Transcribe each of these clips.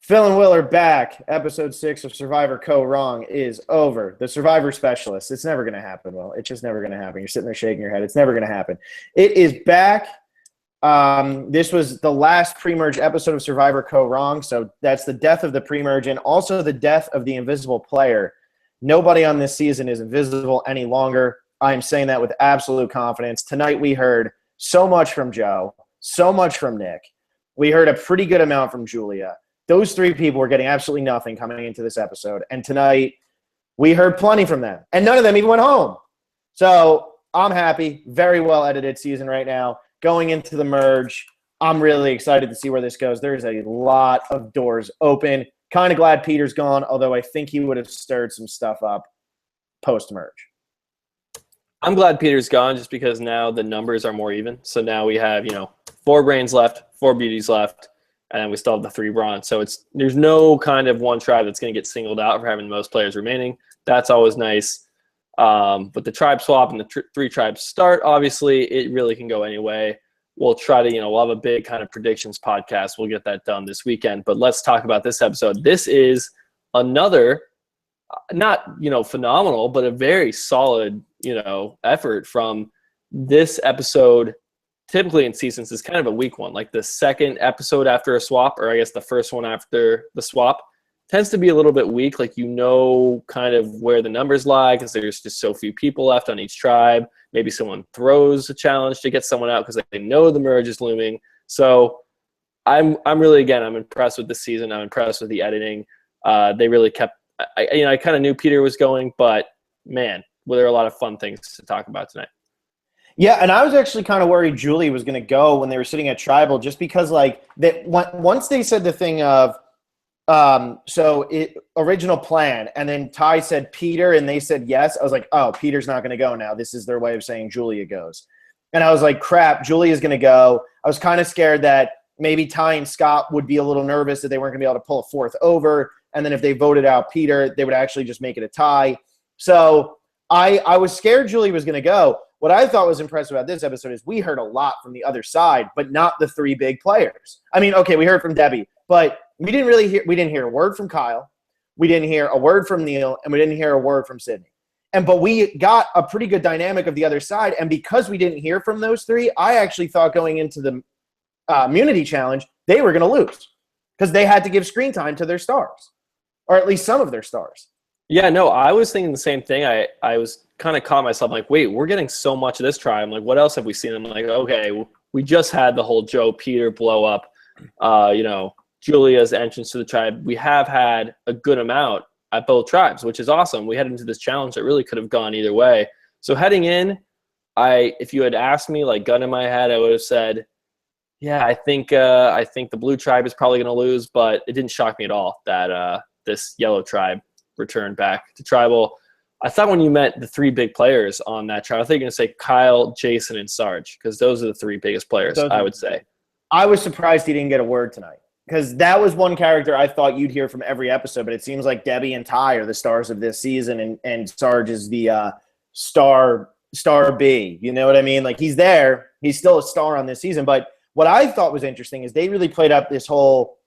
Phil and Will are back. Episode 6 of Survivor Kaoh Rong is over. The Survivor Specialist. It's never going to happen, Will. It's just never going to happen. You're sitting there shaking your head. It's never going to happen. It is back. This was the last pre-merge episode of Survivor Kaoh Rong, so that's the death of the pre-merge and also the death of the invisible player. Nobody on this season is invisible any longer. I am saying that with absolute confidence. Tonight we heard so much from Joe, so much from Nick. We heard a pretty good amount from Julia. Those three people were getting absolutely nothing coming into this episode. And tonight, we heard plenty from them. And none of them even went home. So I'm happy. Very well edited season right now. Going into the merge, I'm really excited to see where this goes. There's a lot of doors open. Kind of glad Peter's gone, although I think he would have stirred some stuff up post-merge. I'm glad Peter's gone just because now the numbers are more even. So now we have, 4 brains left, 4 beauties left. And we still have the 3 Brawn. So there's no kind of one tribe that's going to get singled out for having the most players remaining. That's always nice. But the tribe swap and the 3 tribes start, obviously, it really can go any way. We'll try to, we'll have a big kind of predictions podcast. We'll get that done this weekend. But let's talk about this episode. This is another, not, phenomenal, but a very solid, effort from this episode. Typically in seasons is kind of a weak one. Like the second episode after a swap, or I guess the first one after the swap, tends to be a little bit weak. Like kind of where the numbers lie because there's just so few people left on each tribe. Maybe someone throws a challenge to get someone out because they know the merge is looming. So I'm impressed with this season. I'm impressed with the editing. They really kept. I kind of knew Peter was going, but man, there were a lot of fun things to talk about tonight. Yeah, and I was actually kind of worried Julie was going to go when they were sitting at Tribal, just because once they said the thing of original plan, and then Ty said Peter, and they said yes. I was like, oh, Peter's not going to go now. This is their way of saying Julia goes. And I was like, crap, Julia's going to go. I was kind of scared that maybe Ty and Scott would be a little nervous that they weren't going to be able to pull a 4th over, and then if they voted out Peter, they would actually just make it a tie. So I was scared Julia was going to go. What I thought was impressive about this episode is we heard a lot from the other side, but not the 3 big players. I mean, okay, we heard from Debbie, but we didn't hear a word from Kyle. We didn't hear a word from Neil, and we didn't hear a word from Sydney. But we got a pretty good dynamic of the other side, and because we didn't hear from those 3, I actually thought going into the immunity challenge, they were going to lose because they had to give screen time to their stars, or at least some of their stars. Yeah, no, I was thinking the same thing. I was kind of caught myself like, wait, we're getting so much of this tribe. Like, what else have we seen? I'm like, okay, we just had the whole Joe Peter blow up, Julia's entrance to the tribe. We have had a good amount at both tribes, which is awesome. We head into this challenge that really could have gone either way. So heading in, if you had asked me, like gun in my head, I would have said, yeah, I think the blue tribe is probably going to lose, but it didn't shock me at all that this yellow tribe returned back to tribal. I thought when you met the 3 big players on that tribe, I thought you were going to say Kyle, Jason, and Sarge, because those are the 3 biggest players, I would say. I was surprised he didn't get a word tonight, because that was one character I thought you'd hear from every episode, but it seems like Debbie and Ty are the stars of this season, and Sarge is the star B. You know what I mean? Like, he's there. He's still a star on this season, but what I thought was interesting is they really played up this whole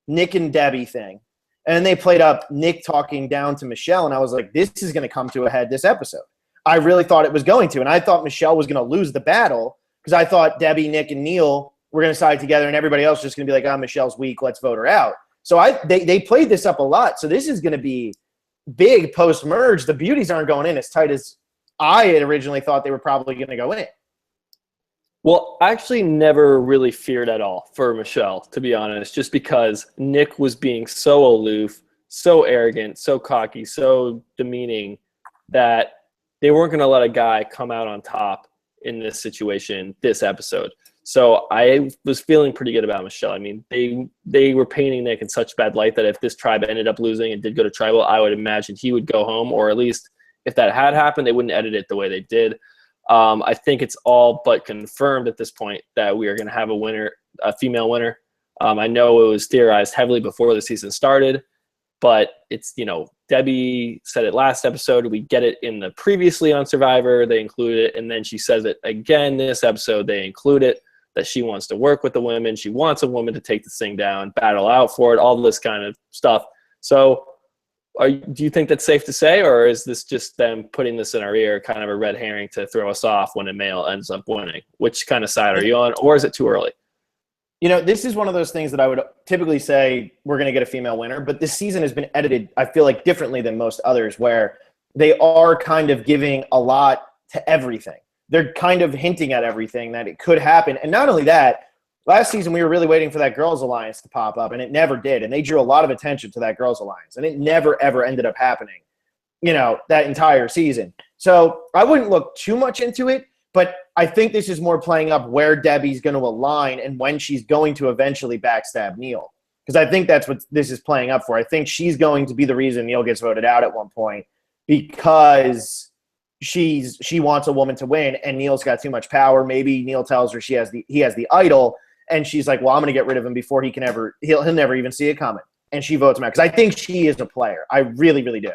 Nick and Debbie thing. And they played up Nick talking down to Michelle, and I was like, this is going to come to a head this episode. I really thought it was going to, and I thought Michelle was going to lose the battle because I thought Debbie, Nick, and Neil were going to side together, and everybody else was just going to be like, oh, Michelle's weak, let's vote her out. So they played this up a lot, so this is going to be big post-merge. The beauties aren't going in as tight as I had originally thought they were probably going to go in. Well, I actually never really feared at all for Michelle, to be honest, just because Nick was being so aloof, so arrogant, so cocky, so demeaning that they weren't going to let a guy come out on top in this situation, this episode. So I was feeling pretty good about Michelle. I mean, they were painting Nick in such bad light that if this tribe ended up losing and did go to tribal, I would imagine he would go home, or at least if that had happened, they wouldn't edit it the way they did. I think it's all but confirmed at this point that we are going to have a female winner. I know it was theorized heavily before the season started, but it's, Debbie said it last episode. We get it in the previously on Survivor. They include it. And then she says it again this episode. They include it. that she wants to work with the women. She wants a woman to take this thing down, battle out for it, all this kind of stuff. So do you think that's safe to say, or is this just them putting this in our ear, kind of a red herring to throw us off when a male ends up winning? Which kind of side are you on, or is it too early? This is one of those things that I would typically say we're going to get a female winner, but this season has been edited, I feel like, differently than most others, where they are kind of giving a lot to everything. They're kind of hinting at everything that it could happen. And not only that, last season we were really waiting for that girls' alliance to pop up, and it never did. And they drew a lot of attention to that girls' alliance, and it never, ever ended up happening, that entire season. So I wouldn't look too much into it, but I think this is more playing up where Debbie's going to align and when she's going to eventually backstab Neil. Because I think that's what this is playing up for. I think she's going to be the reason Neil gets voted out at one point, because she wants a woman to win, and Neil's got too much power. Maybe Neil tells her he has the idol, and she's like, well, I'm going to get rid of him before he'll never even see it coming. And she votes him out. Because I think she is a player. I really, really do.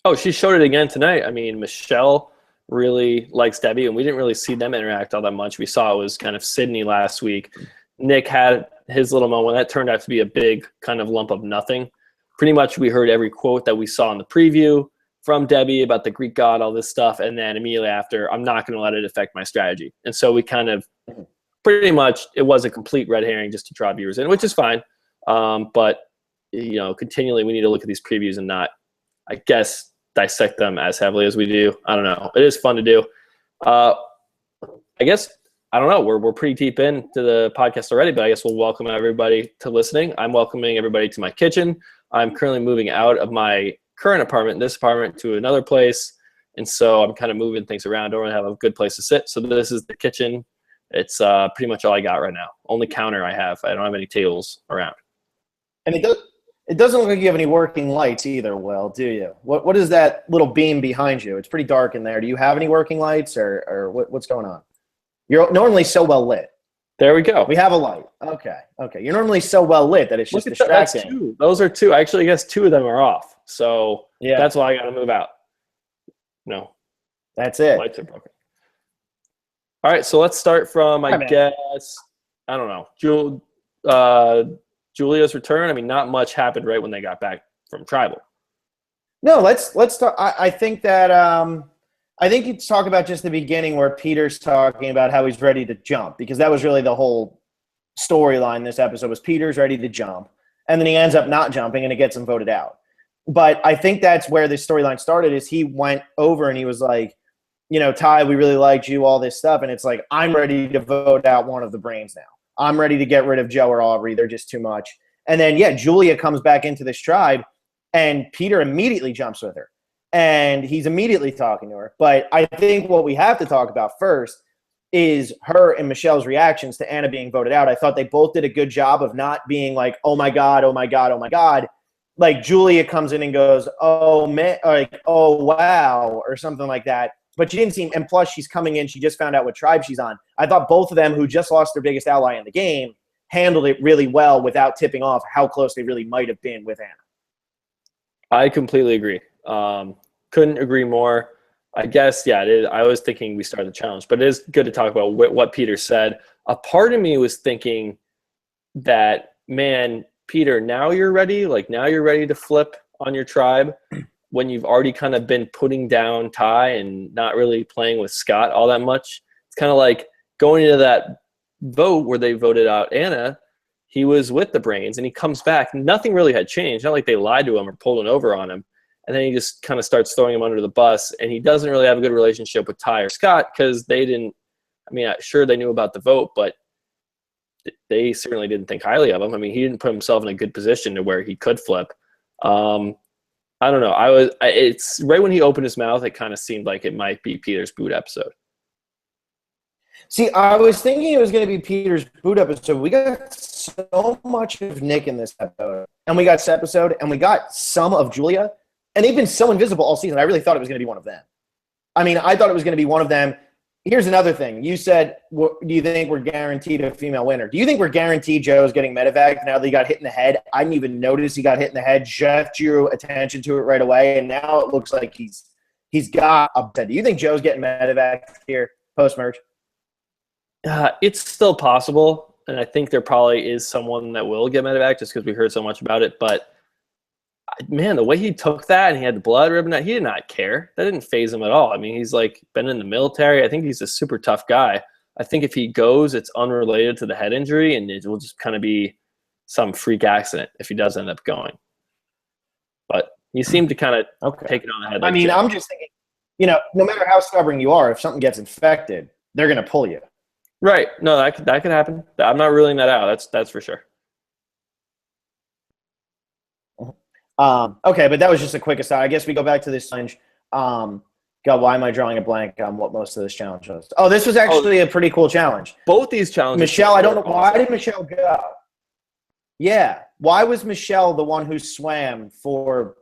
Oh, she showed it again tonight. I mean, Michelle really likes Debbie, and we didn't really see them interact all that much. We saw it was kind of Sydney last week. Nick had his little moment. That turned out to be a big kind of lump of nothing. Pretty much we heard every quote that we saw in the preview from Debbie about the Greek god, all this stuff, and then immediately after, I'm not going to let it affect my strategy. And so we kind of pretty much, it was a complete red herring just to draw viewers in, which is fine. But, continually we need to look at these previews and not, I guess, dissect them as heavily as we do. I don't know. It is fun to do. I guess, I don't know. We're pretty deep into the podcast already, but I guess we'll welcome everybody to listening. I'm welcoming everybody to my kitchen. I'm currently moving out of my current apartment, this apartment, to another place. And so I'm kind of moving things around. Don't really have a good place to sit. So this is the kitchen. It's pretty much all I got right now. Only counter I have. I don't have any tables around. And it doesn't look like you have any working lights either, Will, do you? What is that little beam behind you? It's pretty dark in there. Do you have any working lights, or what's going on? You're normally so well lit. There we go. We have a light. Okay. You're normally so well lit that it's just distracting. That's two. Those are two. Actually, I guess two of them are off. So yeah, that's why I got to move out. No. That's it. Lights are broken. All right, so let's start from, I guess, I don't know, Julia's return. I mean, not much happened right when they got back from Tribal. No, let's talk. I think that I think you talk about just the beginning where Peter's talking about how he's ready to jump, because that was really the whole storyline this episode was Peter's ready to jump, and then he ends up not jumping and it gets him voted out. But I think that's where this storyline started, is he went over and he was like, Ty, we really liked you, all this stuff. And it's like, I'm ready to vote out one of the brains now. I'm ready to get rid of Joe or Aubrey. They're just too much. And then, Julia comes back into this tribe, and Peter immediately jumps with her. And he's immediately talking to her. But I think what we have to talk about first is her and Michelle's reactions to Anna being voted out. I thought they both did a good job of not being like, oh, my God, oh, my God, oh, my God. Like, Julia comes in and goes, oh, man, like, oh, wow, or something like that. But she didn't seem – and plus she's coming in. She just found out what tribe she's on. I thought both of them, who just lost their biggest ally in the game, handled it really well without tipping off how close they really might have been with Anna. I completely agree. Couldn't agree more. I guess, it is. I was thinking we started the challenge, but it is good to talk about what Peter said. A part of me was thinking that, man, Peter, now you're ready? Like, now you're ready to flip on your tribe when you've already kind of been putting down Ty and not really playing with Scott all that much. It's kind of like going into that vote where they voted out Anna, he was with the brains and he comes back. Nothing really had changed. Not like they lied to him or pulled it over on him. And then he just kind of starts throwing him under the bus, and he doesn't really have a good relationship with Ty or Scott because they didn't – I mean, sure, they knew about the vote, but they certainly didn't think highly of him. I mean, he didn't put himself in a good position to where he could flip. I don't know. It's right when he opened his mouth, it kind of seemed like it might be Peter's boot episode. See, I was thinking it was going to be Peter's boot episode. We got so much of Nick in this episode, and we got this episode, and we got some of Julia, and they've been so invisible all season. I really thought it was going to be one of them. I mean, I thought it was going to be one of them. Here's another thing. You said, do you think we're guaranteed a female winner? Do you think we're guaranteed Joe's getting medevaced now that he got hit in the head? I didn't even notice he got hit in the head. Jeff drew attention to it right away, and now it looks like he's got upset. Do you think Joe's getting medevaced here post-merge? It's still possible, and I think there probably is someone that will get medevac just because we heard so much about it. But man, the way he took that and he had the blood ribbon out, he did not care. That didn't phase him at all. I mean, he's like been in the military. I think he's a super tough guy. I think if he goes, it's unrelated to the head injury, and it will just kind of be some freak accident if he does end up going. But he seemed to kind of take it on the head. I mean, I'm just thinking, no matter how stubborn you are, if something gets infected, they're going to pull you. Right. No, that could happen. I'm not ruling that out. That's for sure. Okay, but that was just a quick aside. I guess we go back to this challenge. God, why am I drawing a blank on what most of this challenge was? Oh, this was actually a pretty cool challenge. Both these challenges. Michelle, I don't know. Why did Michelle go? Yeah. Why was Michelle the one who swam for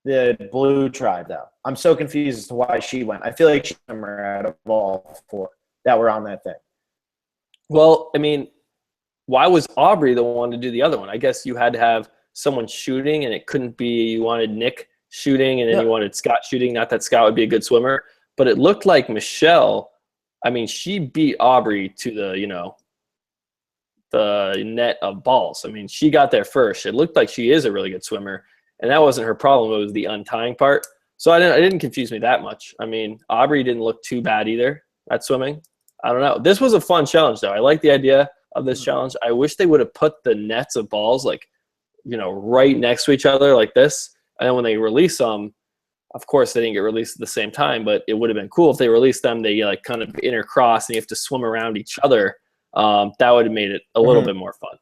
the blue tribe, though? I'm so confused as to why she went. I feel like she's out of all four that were on that thing. Well, I mean, why was Aubrey the one to do the other one? I guess you had to have someone shooting, and it couldn't be you wanted Nick shooting and then you wanted Scott shooting. Not that Scott would be a good swimmer, but it looked like Michelle, I mean, she beat Aubrey to the net of balls. I mean, she got there first. It looked like she is a really good swimmer, and that wasn't her problem. It was the untying part. So it didn't confuse me that much. I mean, Aubrey didn't look too bad either at swimming. I don't know. This was a fun challenge, though. I like the idea of this challenge. I wish they would have put the nets of balls right next to each other like this. And then when they release them, of course they didn't get released at the same time, but it would have been cool if they released them. They kind of intercross and you have to swim around each other. That would have made it a little bit more fun.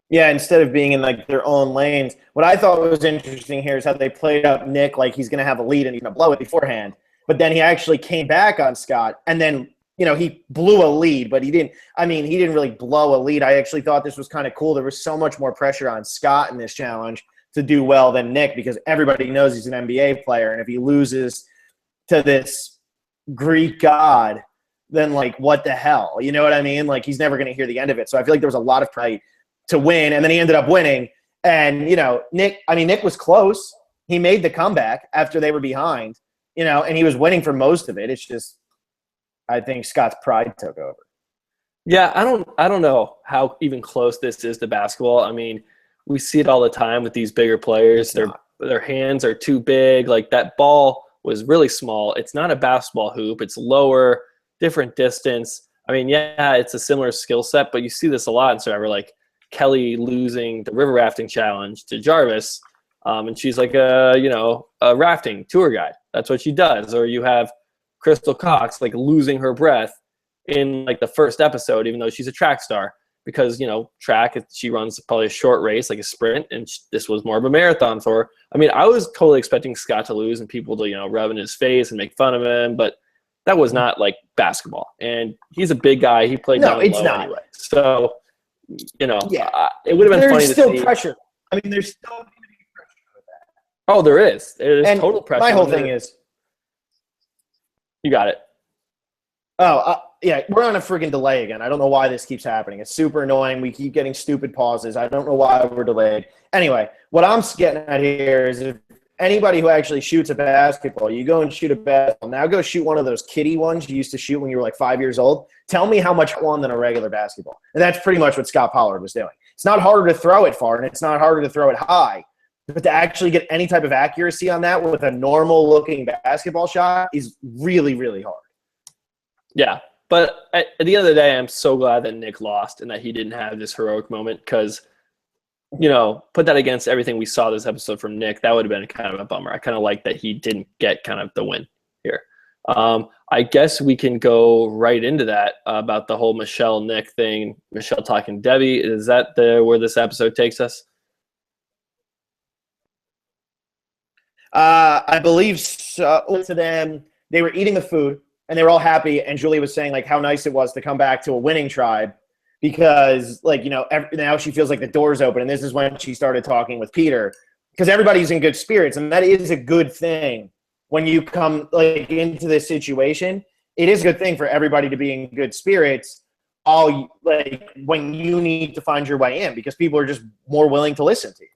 Yeah, instead of being in their own lanes. What I thought was interesting here is how they played up Nick like he's going to have a lead and he's going to blow it beforehand. But then he actually came back on Scott, and then he blew a lead, but he didn't really blow a lead. I actually thought this was kind of cool. There was so much more pressure on Scott in this challenge to do well than Nick, because everybody knows he's an NBA player, and if he loses to this Greek god, then what the hell? You know what I mean? He's never going to hear the end of it. So I feel like there was a lot of pride to win, and then he ended up winning. And Nick was close. He made the comeback after they were behind, and he was winning for most of it. It's just, I think Scott's pride took over. Yeah, I don't know how even close this is to basketball. I mean, we see it all the time with these bigger players. Their hands are too big. That ball was really small. It's not a basketball hoop. It's lower, different distance. I mean, yeah, it's a similar skill set, but you see this a lot in Survivor, like Kelly losing the river rafting challenge to Jarvis, and she's a rafting tour guide. That's what she does. Or you have Crystal Cox losing her breath in the first episode, even though she's a track star, because track, she runs probably a short race, like a sprint, and this was more of a marathon for her. I mean, I was totally expecting Scott to lose and people to rub in his face and make fun of him, but that was not basketball. And he's a big guy. He played down low anyway. So yeah, it would have been funny to see. There's still pressure. I mean, there's still going to be pressure with that. Oh, there is. There's total pressure. My whole thing is, you got it. Oh, yeah, we're on a freaking delay again. I don't know why this keeps happening. It's super annoying. We keep getting stupid pauses. I don't know why we're delayed. Anyway, what I'm getting at here is if anybody who actually shoots a basketball, you go and shoot a basketball. Now go shoot one of those kiddie ones you used to shoot when you were 5 years old. Tell me how much one than a regular basketball. And that's pretty much what Scott Pollard was doing. It's not harder to throw it far, and it's not harder to throw it high. But to actually get any type of accuracy on that with a normal-looking basketball shot is really, really hard. Yeah, but at the end of the day, I'm so glad that Nick lost and that he didn't have this heroic moment because, put that against everything we saw this episode from Nick, that would have been kind of a bummer. I kind of like that he didn't get kind of the win here. I guess we can go right into that about the whole Michelle-Nick thing, Michelle talking to Debbie. Is that where this episode takes us? I believe so. To them, they were eating the food, and they were all happy, and Julie was saying, how nice it was to come back to a winning tribe because, now she feels like the door's open, and this is when she started talking with Peter because everybody's in good spirits, and that is a good thing when you come, into this situation. It is a good thing for everybody to be in good spirits when you need to find your way in because people are just more willing to listen to you.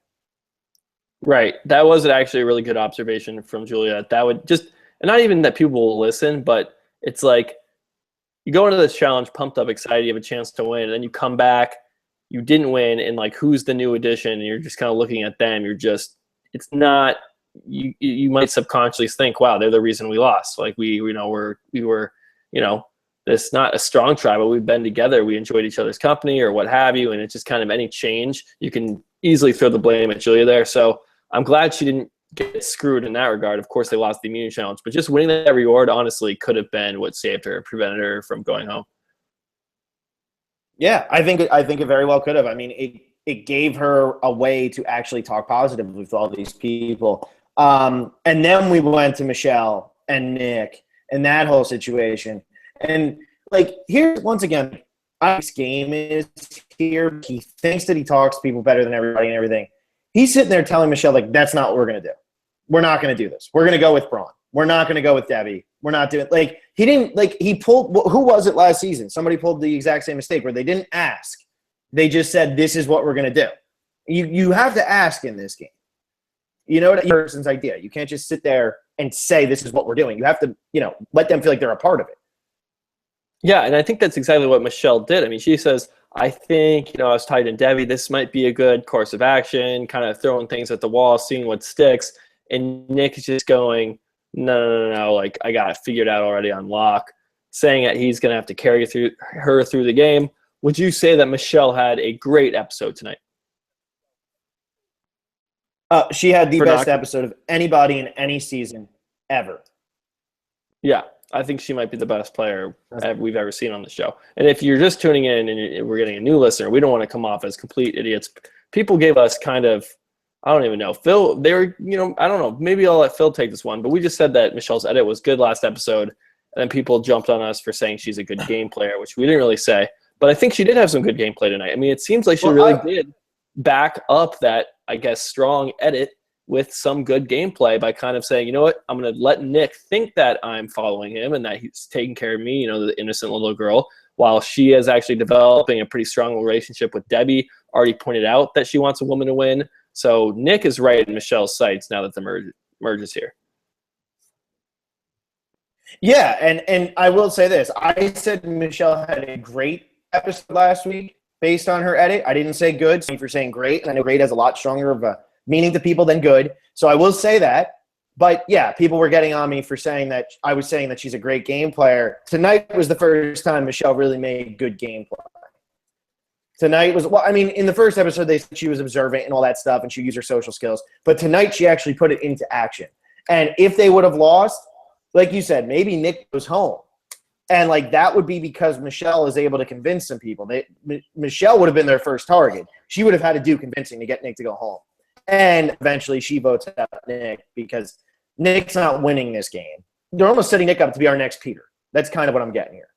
Right. That was actually a really good observation from Julia. That would just – and not even that people will listen, but it's you go into this challenge pumped up, excited, you have a chance to win, and then you come back, you didn't win, and like, who's the new addition? And you're just kind of looking at them. It's not. You might subconsciously think, wow, they're the reason we lost. Like we were, this not a strong tribe, but we've been together. We enjoyed each other's company or what have you. And it's just kind of any change, you can easily throw the blame at Julia there. So I'm glad she didn't get screwed in that regard. Of course, they lost the immunity challenge, but just winning that reward, honestly, could have been what saved her, prevented her from going home. Yeah, I think it very well could have. I mean, it gave her a way to actually talk positively with all these people. And then we went to Michelle and Nick and that whole situation. And like, here's once again, Ike's game is here. He thinks that he talks to people better than everybody and everything. He's sitting there telling Michelle, like, that's not what we're going to do. We're not going to do this. We're going to go with Brawn. We're not going to go with Debbie. We're not doing, like, he didn't, like, he pulled, who was it last season? Somebody pulled the exact same mistake where they didn't ask. They just said, this is what we're going to do. You have to ask in this game. You know what? Person's idea. You can't just sit there and say, this is what we're doing. You have to, let them feel like they're a part of it. Yeah, and I think that's exactly what Michelle did. I mean, she says, I think, I was tied in Debbie. This might be a good course of action, kind of throwing things at the wall, seeing what sticks. And Nick is just going, no, like, I got it figured out already on lock, saying that he's going to have to carry her through the game. Would you say that Michelle had a great episode tonight? She had the best episode of anybody in any season ever. Yeah, I think she might be the best player we've ever seen on the show. And if you're just tuning in and we're getting a new listener, we don't want to come off as complete idiots. People gave us kind of, I don't even know. Phil, they were, I don't know. Maybe I'll let Phil take this one. But we just said that Michelle's edit was good last episode. And then people jumped on us for saying she's a good game player, which we didn't really say. But I think she did have some good gameplay tonight. I mean, it seems like she did back up that, I guess, strong edit with some good gameplay by kind of saying, you know what, I'm going to let Nick think that I'm following him and that he's taking care of me, the innocent little girl, while she is actually developing a pretty strong relationship with Debbie. Already pointed out that she wants a woman to win. So Nick is right in Michelle's sights now that the merge is here. Yeah, and I will say this. I said Michelle had a great episode last week based on her edit. I didn't say good for saying great, and I know great has a lot stronger of a meaning to people than good. So I will say that. But yeah, people were getting on me for saying that I was saying that she's a great game player. Tonight was the first time Michelle really made good gameplay. Tonight was, well, I mean, in the first episode, they said she was observant and all that stuff, and she used her social skills. But tonight, she actually put it into action. And if they would have lost, like you said, maybe Nick goes home. And, like, that would be because Michelle is able to convince some people. Michelle would have been their first target. She would have had to do convincing to get Nick to go home. And eventually she votes out Nick because Nick's not winning this game. They're almost setting Nick up to be our next Peter. That's kind of what I'm getting here.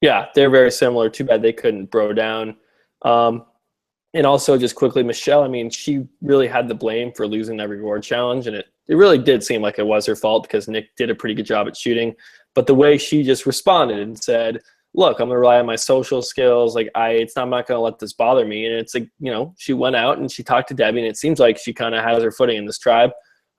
Yeah, they're very similar. Too bad they couldn't bro down. And also, just quickly, Michelle, I mean, she really had the blame for losing that reward challenge. And it really did seem like it was her fault because Nick did a pretty good job at shooting. But the way she just responded and said, look, I'm going to rely on my social skills. Like, I'm not going to let this bother me. And it's like, she went out and she talked to Debbie, and it seems like she kind of has her footing in this tribe.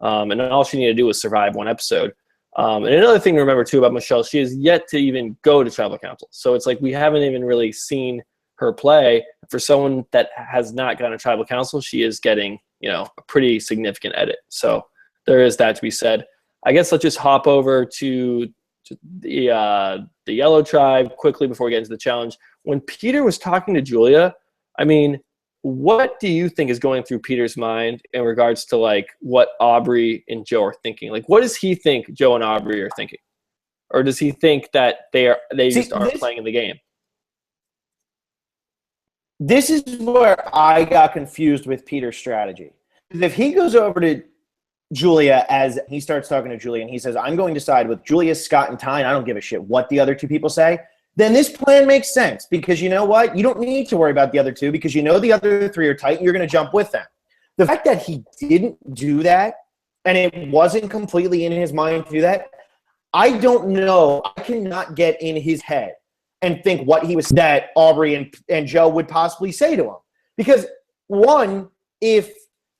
And all she needed to do was survive one episode. And another thing to remember, too, about Michelle, she has yet to even go to tribal council. So it's like we haven't even really seen her play. For someone that has not gone to tribal council, she is getting, a pretty significant edit. So there is that to be said. I guess let's just hop over to the yellow tribe quickly before we get into the challenge. When Peter was talking to Julia, I mean, what do you think is going through Peter's mind in regards to, like, what Aubrey and Joe are thinking? Like, what does he think Joe and Aubrey are thinking? Or does he think that they just aren't playing in the game? This is where I got confused with Peter's strategy. If he goes over to Julia as he starts talking to Julia and he says, I'm going to side with Julia, Scott, and Ty, and I don't give a shit what the other two people say, then this plan makes sense because you know what? You don't need to worry about the other two because you know the other three are tight and you're going to jump with them. The fact that he didn't do that and it wasn't completely in his mind to do that, I don't know. I cannot get in his head and think what he was that Aubrey and Joe would possibly say to him. Because one,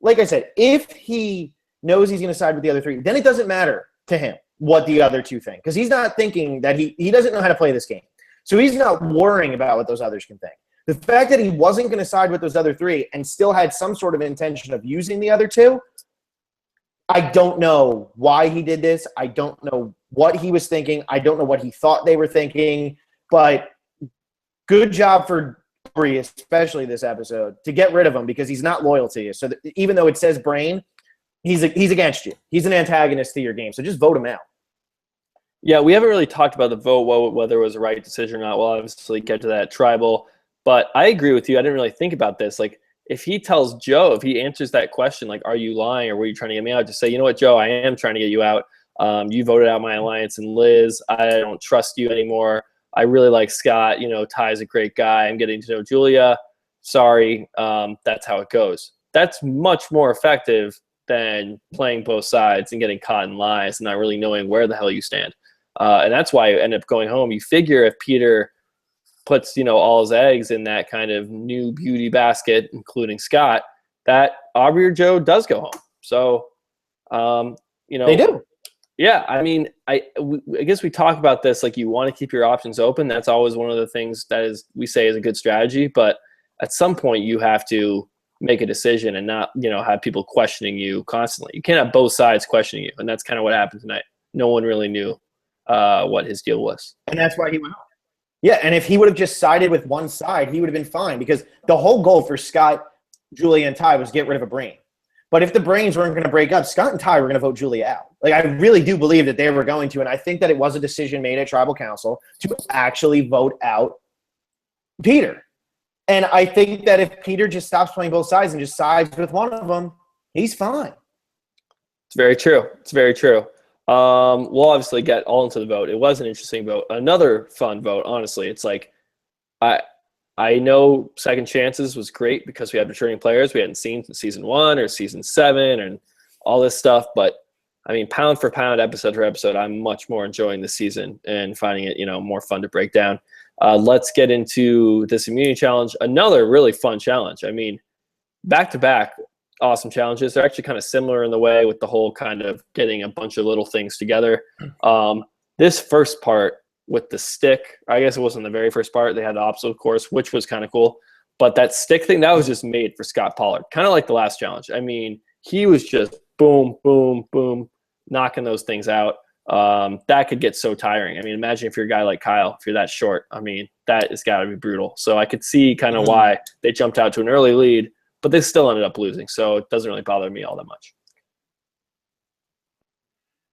like I said, if he knows he's going to side with the other three, then it doesn't matter to him what the other two think. Because he's not thinking that he doesn't know how to play this game. So he's not worrying about what those others can think. The fact that he wasn't going to side with those other three and still had some sort of intention of using the other two, I don't know why he did this. I don't know what he was thinking. I don't know what he thought they were thinking. But good job for Bree, especially this episode, to get rid of him because he's not loyal to you. So even though it says Brain, he's against you. He's an antagonist to your game. So just vote him out. Yeah, we haven't really talked about the vote, whether it was a right decision or not. We'll obviously get to that tribal. But I agree with you. I didn't really think about this. Like, if he tells Joe, if he answers that question, like, are you lying or were you trying to get me out? Just say, you know what, Joe, I am trying to get you out. You voted out my alliance and Liz. I don't trust you anymore. I really like Scott. You know, Ty's a great guy. I'm getting to know Julia. Sorry. That's how it goes. That's much more effective than playing both sides and getting caught in lies and not really knowing where the hell you stand. And that's why you end up going home. You figure if Peter puts, you know, all his eggs in that kind of new beauty basket, including Scott, that Aubrey or Joe does go home. So, you know, they do. Yeah. I mean, I guess we talk about this, like you want to keep your options open. That's always one of the things that is, we say is a good strategy, but at some point you have to make a decision and not, you know, have people questioning you constantly. You can't have both sides questioning you. And that's kind of what happened tonight. No one really knew what his deal was. And that's why he went home. Yeah, and if he would have just sided with one side, he would have been fine because the whole goal for Scott, Julia, and Ty was get rid of a brain. But if the brains weren't going to break up, Scott and Ty were going to vote Julia out. Like, I really do believe that they were going to, and I think that it was a decision made at Tribal Council to actually vote out Peter. And I think that if Peter just stops playing both sides and just sides with one of them, he's fine. It's very true. It's very true. We'll obviously get all into the vote. It was an interesting vote. Another fun vote, honestly. It's like I know Second Chances was great because we had returning players we hadn't seen since season 1 or season 7 and all this stuff. But I mean, pound for pound, episode for episode, I'm much more enjoying this season and finding it, you know, more fun to break down. Let's get into this immunity challenge. Another really fun challenge. I mean, back to back. Awesome challenges. They're actually kind of similar in the way with the whole kind of getting a bunch of little things together. This first part with the stick, I guess it wasn't the very first part. They had the obstacle course, which was kind of cool. But that stick thing, that was just made for Scott Pollard, kind of like the last challenge. I mean, he was just boom, boom, boom, knocking those things out. That could get so tiring. I mean, imagine if you're a guy like Kyle, if you're that short. I mean, that has got to be brutal. So I could see kind of why they jumped out to an early lead, but they still ended up losing. So it doesn't really bother me all that much.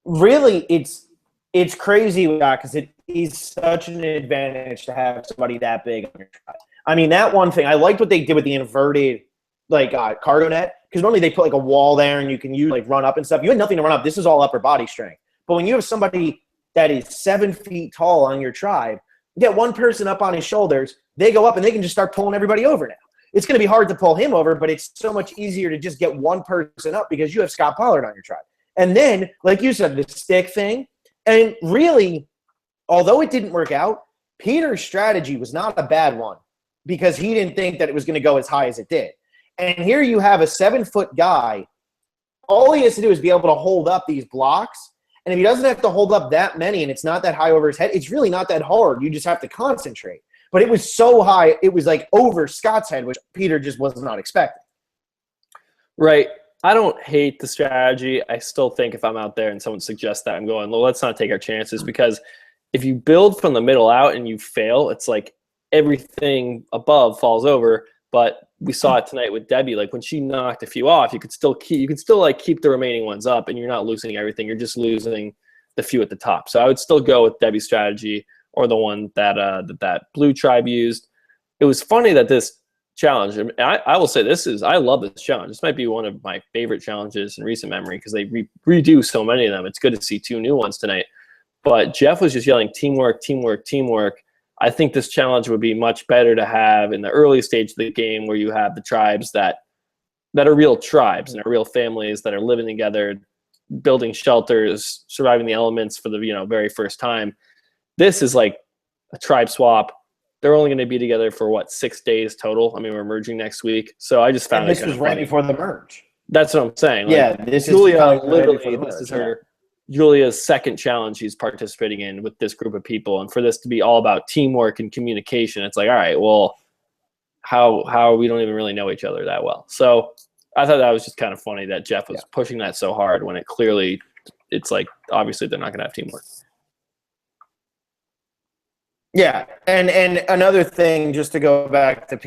Really, it's crazy because it is such an advantage to have somebody that big on your tribe. I mean, that one thing, I liked what they did with the inverted cargo net, because normally they put like a wall there and you can use like run up and stuff. You had nothing to run up. This is all upper body strength. But when you have somebody that is 7 feet tall on your tribe, you get one person up on his shoulders, they go up and they can just start pulling everybody over now. It's going to be hard to pull him over, but it's so much easier to just get one person up because you have Scott Pollard on your tribe. And then, like you said, the stick thing. And really, although it didn't work out, Peter's strategy was not a bad one because he didn't think that it was going to go as high as it did. And here you have a 7-foot guy. All he has to do is be able to hold up these blocks. And if he doesn't have to hold up that many and it's not that high over his head, it's really not that hard. You just have to concentrate. But it was so high, it was like over Scott's head, which Peter just was not expecting. Right. I don't hate the strategy. I still think if I'm out there and someone suggests that, I'm going, well, let's not take our chances, because if you build from the middle out and you fail, it's like everything above falls over. But we saw it tonight with Debbie. Like when she knocked a few off, you could still keep the remaining ones up, and you're not losing everything. You're just losing the few at the top. So I would still go with Debbie's strategy, or the one that that blue tribe used. It was funny that this challenge, and I will say I love this challenge. This might be one of my favorite challenges in recent memory because they redo so many of them. It's good to see 2 new ones tonight. But Jeff was just yelling teamwork, teamwork, teamwork. I think this challenge would be much better to have in the early stage of the game, where you have the tribes that are real tribes and are real families that are living together, building shelters, surviving the elements for the very first time. This is like a tribe swap. They're only going to be together for 6 days total. I mean, we're merging next week, so I just found this was right before the merge. That's what I'm saying. Yeah, this Julia is literally. This is her Julia's second challenge she's participating in with this group of people, and for this to be all about teamwork and communication, it's like, all right, well, how we don't even really know each other that well. So I thought that was just kind of funny that Jeff was pushing that so hard when it's like obviously they're not going to have teamwork. Yeah, and another thing, just to go back to,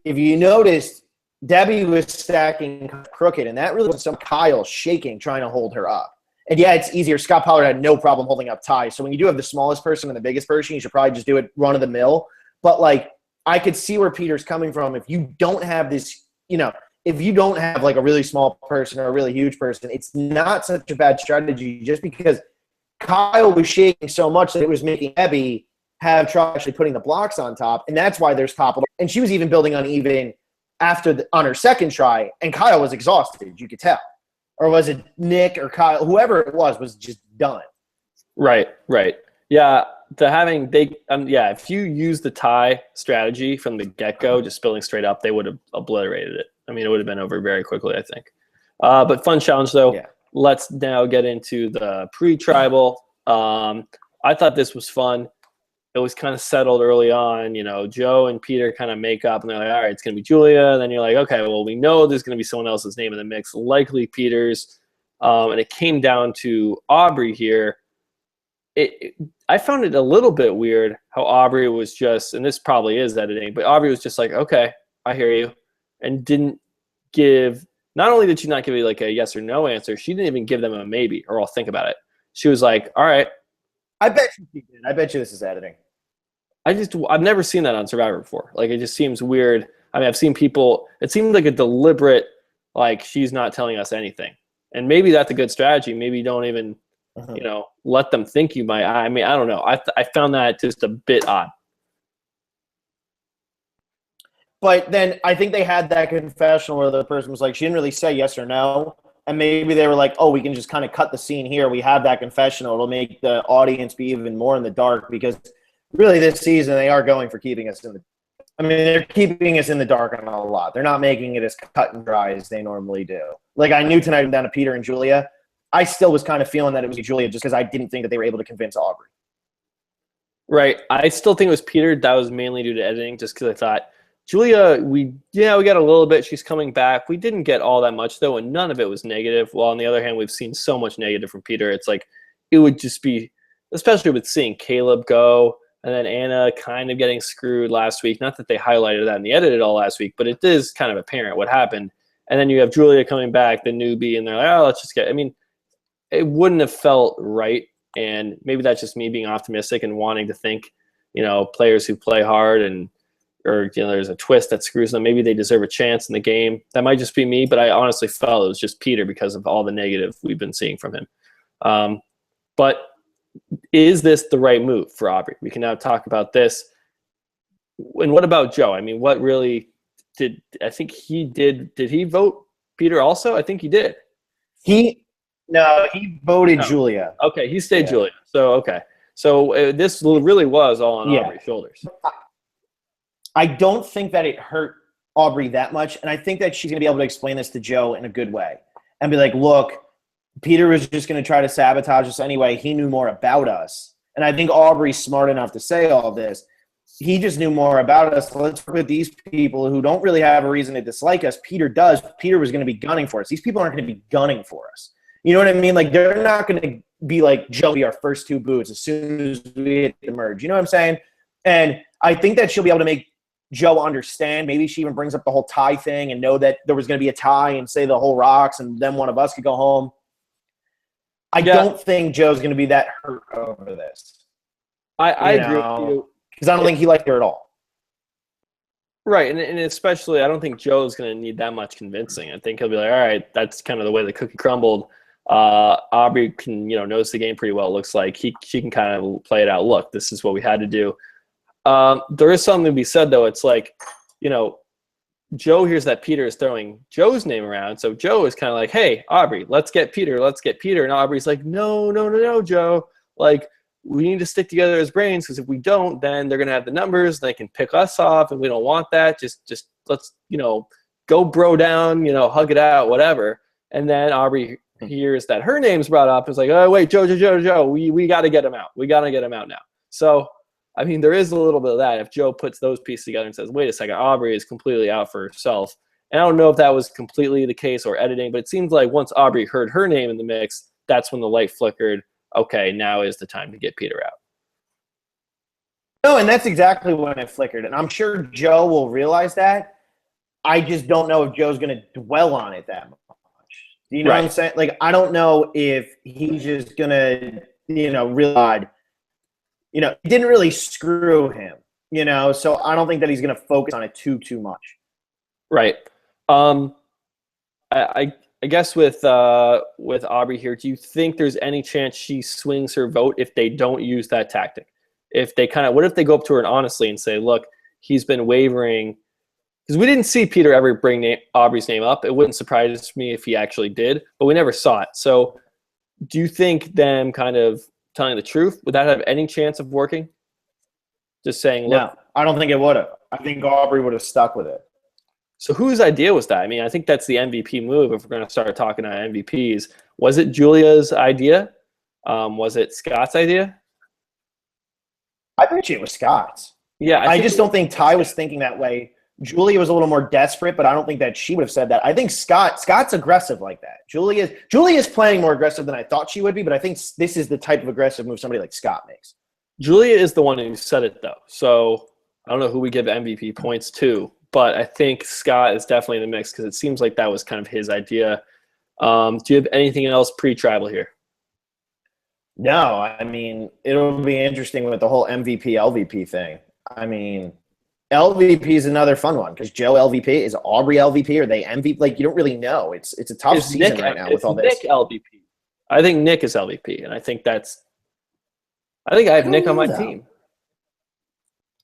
if you noticed, Debbie was stacking crooked, and that really was some Kyle shaking, trying to hold her up. And yeah, it's easier. Scott Pollard had no problem holding up Ty. So when you do have the smallest person and the biggest person, you should probably just do it run of the mill. But like, I could see where Peter's coming from. If you don't have this, if you don't have like a really small person or a really huge person, it's not such a bad strategy, just because Kyle was shaking so much that it was making Debbie have trouble actually putting the blocks on top. And that's why there's toppled. And she was even building uneven on her second try, and Kyle was exhausted, you could tell. Or was it Nick or Kyle? Whoever it was just done. Right. Yeah, if you use the tie strategy from the get-go, just building straight up, they would have obliterated it. I mean, it would have been over very quickly, I think. But fun challenge, though. Yeah. Let's now get into the pre-tribal. I thought this was fun. It was kind of settled early on. Joe and Peter kind of make up, and they're like, all right, it's going to be Julia. And then you're like, okay, well, we know there's going to be someone else's name in the mix, likely Peter's. And it came down to Aubrey here. I found it a little bit weird how Aubrey was just, and this probably is editing, but Aubrey was just like, okay, I hear you. And didn't give, not only did she not give you like a yes or no answer, she didn't even give them a maybe or I'll think about it. She was like, all right. I bet you she did. I bet you this is editing. I've never seen that on Survivor before. Like, it just seems weird. I mean, I've seen people, it seemed like a deliberate, like, she's not telling us anything. And maybe that's a good strategy. Maybe you don't even, let them think you might. I mean, I don't know. I found that just a bit odd. But then I think they had that confessional where the person was like, she didn't really say yes or no. And maybe they were like, oh, we can just kind of cut the scene here. We have that confessional. It'll make the audience be even more in the dark, because really this season they are going for keeping us they're keeping us in the dark on a lot. They're not making it as cut and dry as they normally do. Like, I knew tonight down to Peter and Julia. I still was kind of feeling that it was Julia just because I didn't think that they were able to convince Aubrey. Right. I still think it was Peter. That was mainly due to editing, just because I thought, Julia, we got a little bit. She's coming back. We didn't get all that much, though, and none of it was negative. While on the other hand, we've seen so much negative from Peter. It's like, it would just be, especially with seeing Caleb go, and then Anna kind of getting screwed last week. Not that they highlighted that in the edit at all last week, but it is kind of apparent what happened. And then you have Julia coming back, the newbie, and they're like, oh, let's just get – I mean, it wouldn't have felt right. And maybe that's just me being optimistic and wanting to think, players who play hard or there's a twist that screws them. Maybe they deserve a chance in the game. That might just be me, but I honestly felt it was just Peter because of all the negative we've been seeing from him. But is this the right move for Aubrey? We can now talk about this. And what about Joe? I mean, what really did – I think he did – did he vote Peter also? I think he did. He voted Julia. Okay, he stayed Julia. So, okay. So this really was all on Aubrey's shoulders. I don't think that it hurt Aubrey that much, and I think that she's going to be able to explain this to Joe in a good way and be like, look, Peter was just going to try to sabotage us anyway. He knew more about us. And I think Aubrey's smart enough to say all this. He just knew more about us. Let's work with these people who don't really have a reason to dislike us. Peter does. Peter was going to be gunning for us. These people aren't going to be gunning for us. You know what I mean? Like, they're not going to be like, Joe, be our first two boots as soon as we hit the merge. You know what I'm saying? And I think that she'll be able to make Joe understand. Maybe she even brings up the whole tie thing and know that there was going to be a tie and say the whole rocks, and then one of us could go home. I don't think Joe's going to be that hurt over this. I agree with you. Because I don't think he liked her at all. Right, and especially I don't think Joe's going to need that much convincing. I think he'll be like, all right, that's kind of the way the cookie crumbled. Aubrey can, knows the game pretty well, it looks like. She can kind of play it out. Look, this is what we had to do. There is something to be said, though. It's like, Joe hears that Peter is throwing Joe's name around. So Joe is kind of like, hey, Aubrey, let's get Peter. And Aubrey's like, no, Joe. Like, we need to stick together as brains, because if we don't, then they're going to have the numbers. They can pick us off, and we don't want that. Just let's, go bro down, hug it out, whatever. And then Aubrey hears that her name's brought up, it's like, oh, wait, Joe, we got to get him out. We got to get him out now. So, I mean, there is a little bit of that. If Joe puts those pieces together and says, wait a second, Aubrey is completely out for herself. And I don't know if that was completely the case or editing, but it seems like once Aubrey heard her name in the mix, that's when the light flickered. Okay, now is the time to get Peter out. No, and that's exactly when it flickered. And I'm sure Joe will realize that. I just don't know if Joe's going to dwell on it that much. You know what I'm saying? Like, I don't know if he's just going to, realize, it didn't really screw him, so I don't think that he's going to focus on it too much. Right. I guess with Aubrey here, do you think there's any chance she swings her vote if they don't use that tactic? If they what if they go up to her and honestly and say, look, he's been wavering, because we didn't see Peter ever bring Aubrey's name up. It wouldn't surprise me if he actually did, but we never saw it. So do you think them kind of telling the truth, would that have any chance of working? Just saying, look. No, I don't think it would have. I think Aubrey would have stuck with it. So whose idea was that? I mean, I think that's the MVP move if we're going to start talking about MVPs. Was it Julia's idea? Was it Scott's idea? I bet you it was Scott's. Yeah. I just don't think Ty was thinking that way. Julia was a little more desperate, but I don't think that she would have said that. I think Scott's aggressive like that. Julia's playing more aggressive than I thought she would be, but I think this is the type of aggressive move somebody like Scott makes. Julia is the one who said it, though. So I don't know who we give MVP points to, but I think Scott is definitely in the mix because it seems like that was kind of his idea. Do you have anything else pre-tribal here? No, I mean, it'll be interesting with the whole MVP, LVP thing. I mean, LVP is another fun one because Joe LVP, is Aubrey LVP, are they MVP? Like, you don't really know. It's a tough season right now with all this. Nick LVP. I think Nick is LVP, and I think I have Nick on my team.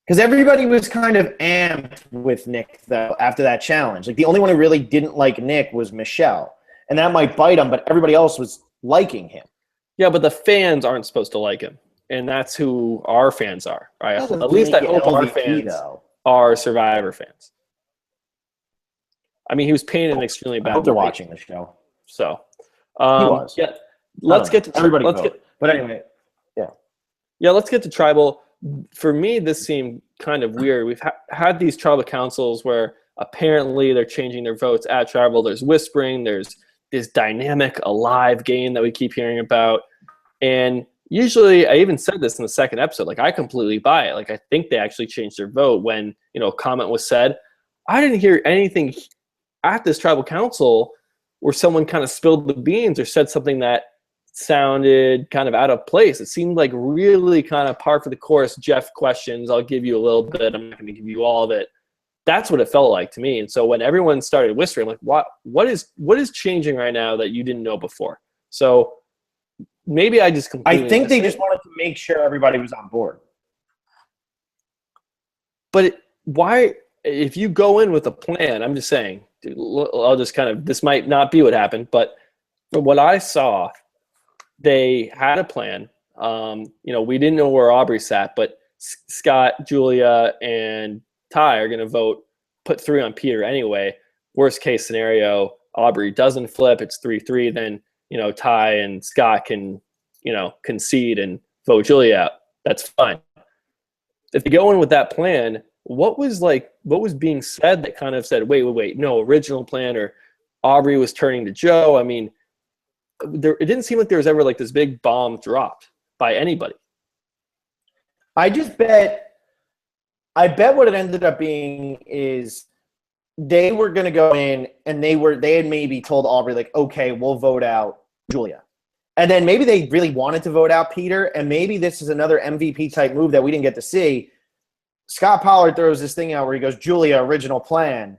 Because everybody was kind of amped with Nick, though, after that challenge. Like, the only one who really didn't like Nick was Michelle. And that might bite him, but everybody else was liking him. Yeah, but the fans aren't supposed to like him. And that's who our fans are. Right? At least I hope our fans are Survivor fans. I mean, he was painted an extremely bad. I hope they're watching the show. So, he was. Yeah, let's get to everybody. But anyway, yeah, let's get to tribal. For me, this seemed kind of weird. We've had these tribal councils where apparently they're changing their votes at tribal. There's whispering. There's this dynamic, alive game that we keep hearing about. And usually, I even said this in the second episode, like, I completely buy it. Like, I think they actually changed their vote when, a comment was said. I didn't hear anything at this tribal council where someone kind of spilled the beans or said something that sounded kind of out of place. It seemed like really kind of par for the course. Jeff questions, I'll give you a little bit, I'm not going to give you all of it. That's what it felt like to me. And so when everyone started whispering, like, what is changing right now that you didn't know before? So maybe I just completely think they just wanted to make sure everybody was on board. But why, if you go in with a plan, I'm just saying, dude, I'll just kind of, this might not be what happened, but from what I saw, they had a plan. We didn't know where Aubrey sat, but Scott, Julia, and Ty are going to put 3 on Peter anyway. Worst case scenario, Aubrey doesn't flip. It's 3-3. Then, Ty and Scott can, concede and vote Julia out. That's fine. If they go in with that plan, what was being said that kind of said, wait, no, original plan, or Aubrey was turning to Joe? I mean, it didn't seem like there was ever like this big bomb dropped by anybody. I bet what it ended up being is they were going to go in and they had maybe told Aubrey, like, okay, we'll vote out Julia. And then maybe they really wanted to vote out Peter, and maybe this is another MVP type move that we didn't get to see. Scott Pollard throws this thing out where he goes, Julia, original plan.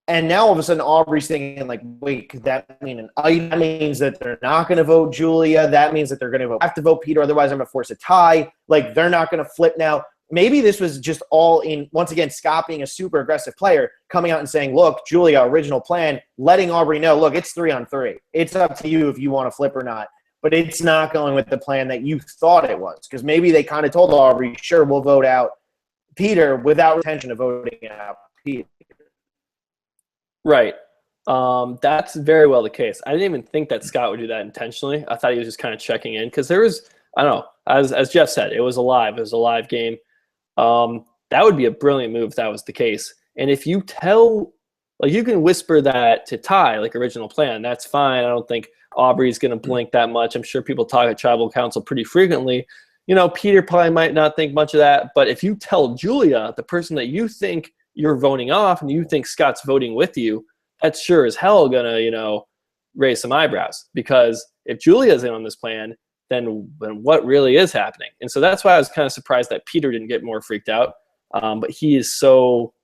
And now all of a sudden Aubrey's thinking, like, wait, could that mean that means that they're not going to vote Julia? That means that they're going to have to vote Peter, otherwise I'm going to force a tie. Like, they're not going to flip now. Maybe this was just all in, once again, Scott being a super aggressive player, coming out and saying, look, Julia, original plan, letting Aubrey know, look, it's 3-on-3. It's up to you if you want to flip or not. But it's not going with the plan that you thought it was. Because maybe they kind of told Aubrey, sure, we'll vote out Peter without intention of voting out Peter. Right. That's very well the case. I didn't even think that Scott would do that intentionally. I thought he was just kind of checking in because there was, I don't know, as Jeff said, it was alive. It was a live game. That would be a brilliant move if that was the case. And if you tell, like, you can whisper that to Ty, like original plan, that's fine. I don't think Aubrey's going to blink that much. I'm sure people talk at tribal council pretty frequently. Peter probably might not think much of that. But if you tell Julia, the person that you think you're voting off and you think Scott's voting with you, that's sure as hell going to, raise some eyebrows. Because if Julia's in on this plan, then what really is happening? And so that's why I was kind of surprised that Peter didn't get more freaked out. But he is so,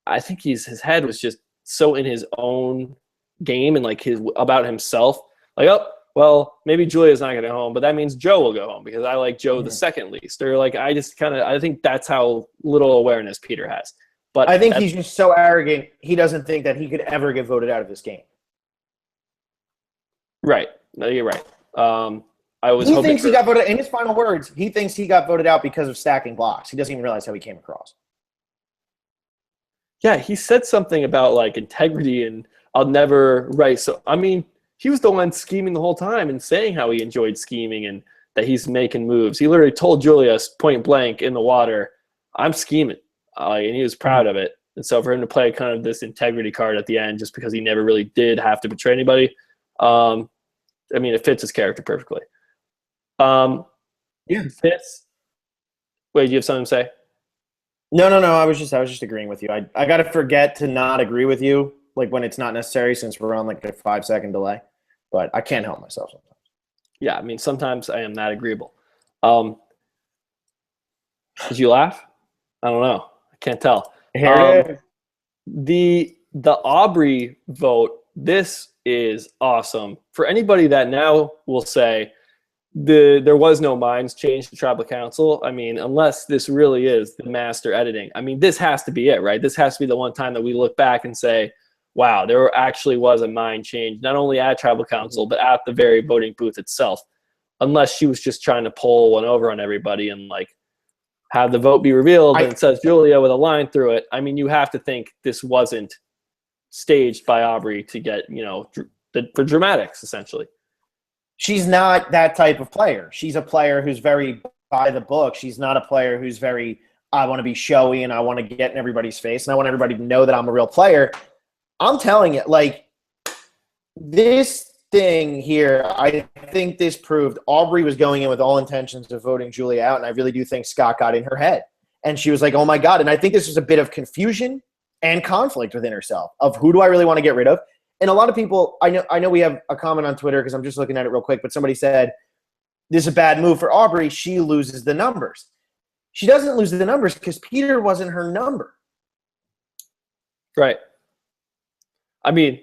I think his head was just so in his own game and like about himself. Like, oh, well, maybe Julia's not going to go home, but that means Joe will go home because I like Joe the second least. Or like, I think that's how little awareness Peter has. But I think he's just so arrogant, he doesn't think that he could ever get voted out of this game. Right. No, you're right. He thinks he got voted. In his final words, he thinks he got voted out because of stacking blocks. He doesn't even realize how he came across. Yeah, he said something about like integrity and I'll never right. So I mean, he was the one scheming the whole time and saying how he enjoyed scheming and that he's making moves. He literally told Julia point blank in the water, "I'm scheming," and he was proud of it. And so for him to play kind of this integrity card at the end, just because he never really did have to betray anybody, I mean, it fits his character perfectly. Yeah, fits. Wait, do you have something to say? No. I was just agreeing with you. I got to forget to not agree with you, like when it's not necessary, since we're on like a 5-second delay. But I can't help myself sometimes. Yeah, I mean, sometimes I am that agreeable. Did you laugh? I don't know. I can't tell. The Aubrey vote. This is awesome for anybody that now will say there was no minds change to tribal council. I mean, unless this really is the master editing. I mean, this has to be it, right? This has to be the one time that we look back and say, wow, there actually was a mind change, not only at tribal council, but at the very voting booth itself. Unless she was just trying to pull one over on everybody and like have the vote be revealed and it says Julia with a line through it. I mean, you have to think this wasn't staged by Aubrey to get, for dramatics, essentially. She's not that type of player. She's a player who's very by the book. She's not a player who's very, I want to be showy and I want to get in everybody's face and I want everybody to know that I'm a real player. I'm telling you, like, this thing here, I think this proved Aubrey was going in with all intentions of voting Julia out, and I really do think Scott got in her head. And she was like, oh my God. And I think this was a bit of confusion and conflict within herself of who do I really want to get rid of? And a lot of people, I know we have a comment on Twitter because I'm just looking at it real quick, but somebody said, this is a bad move for Aubrey. She loses the numbers. She doesn't lose the numbers because Peter wasn't her number. Right. I mean,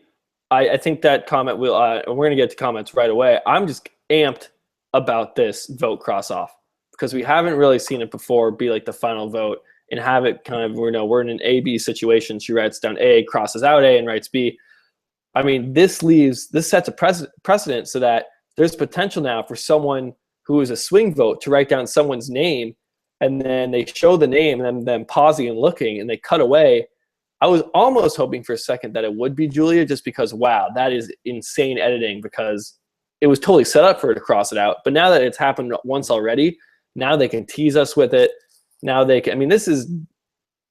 I think that comment will we're going to get to comments right away. I'm just amped about this vote cross-off because we haven't really seen it before be like the final vote and have it kind of, we're in an A-B situation. She writes down A, crosses out A, and writes B. I mean, this sets a precedent so that there's potential now for someone who is a swing vote to write down someone's name, and then they show the name and then pausing and looking, and they cut away. I was almost hoping for a second that it would be Julia just because, wow, that is insane editing because it was totally set up for her to cross it out. But now that it's happened once already, now they can tease us with it. Now they can – I mean,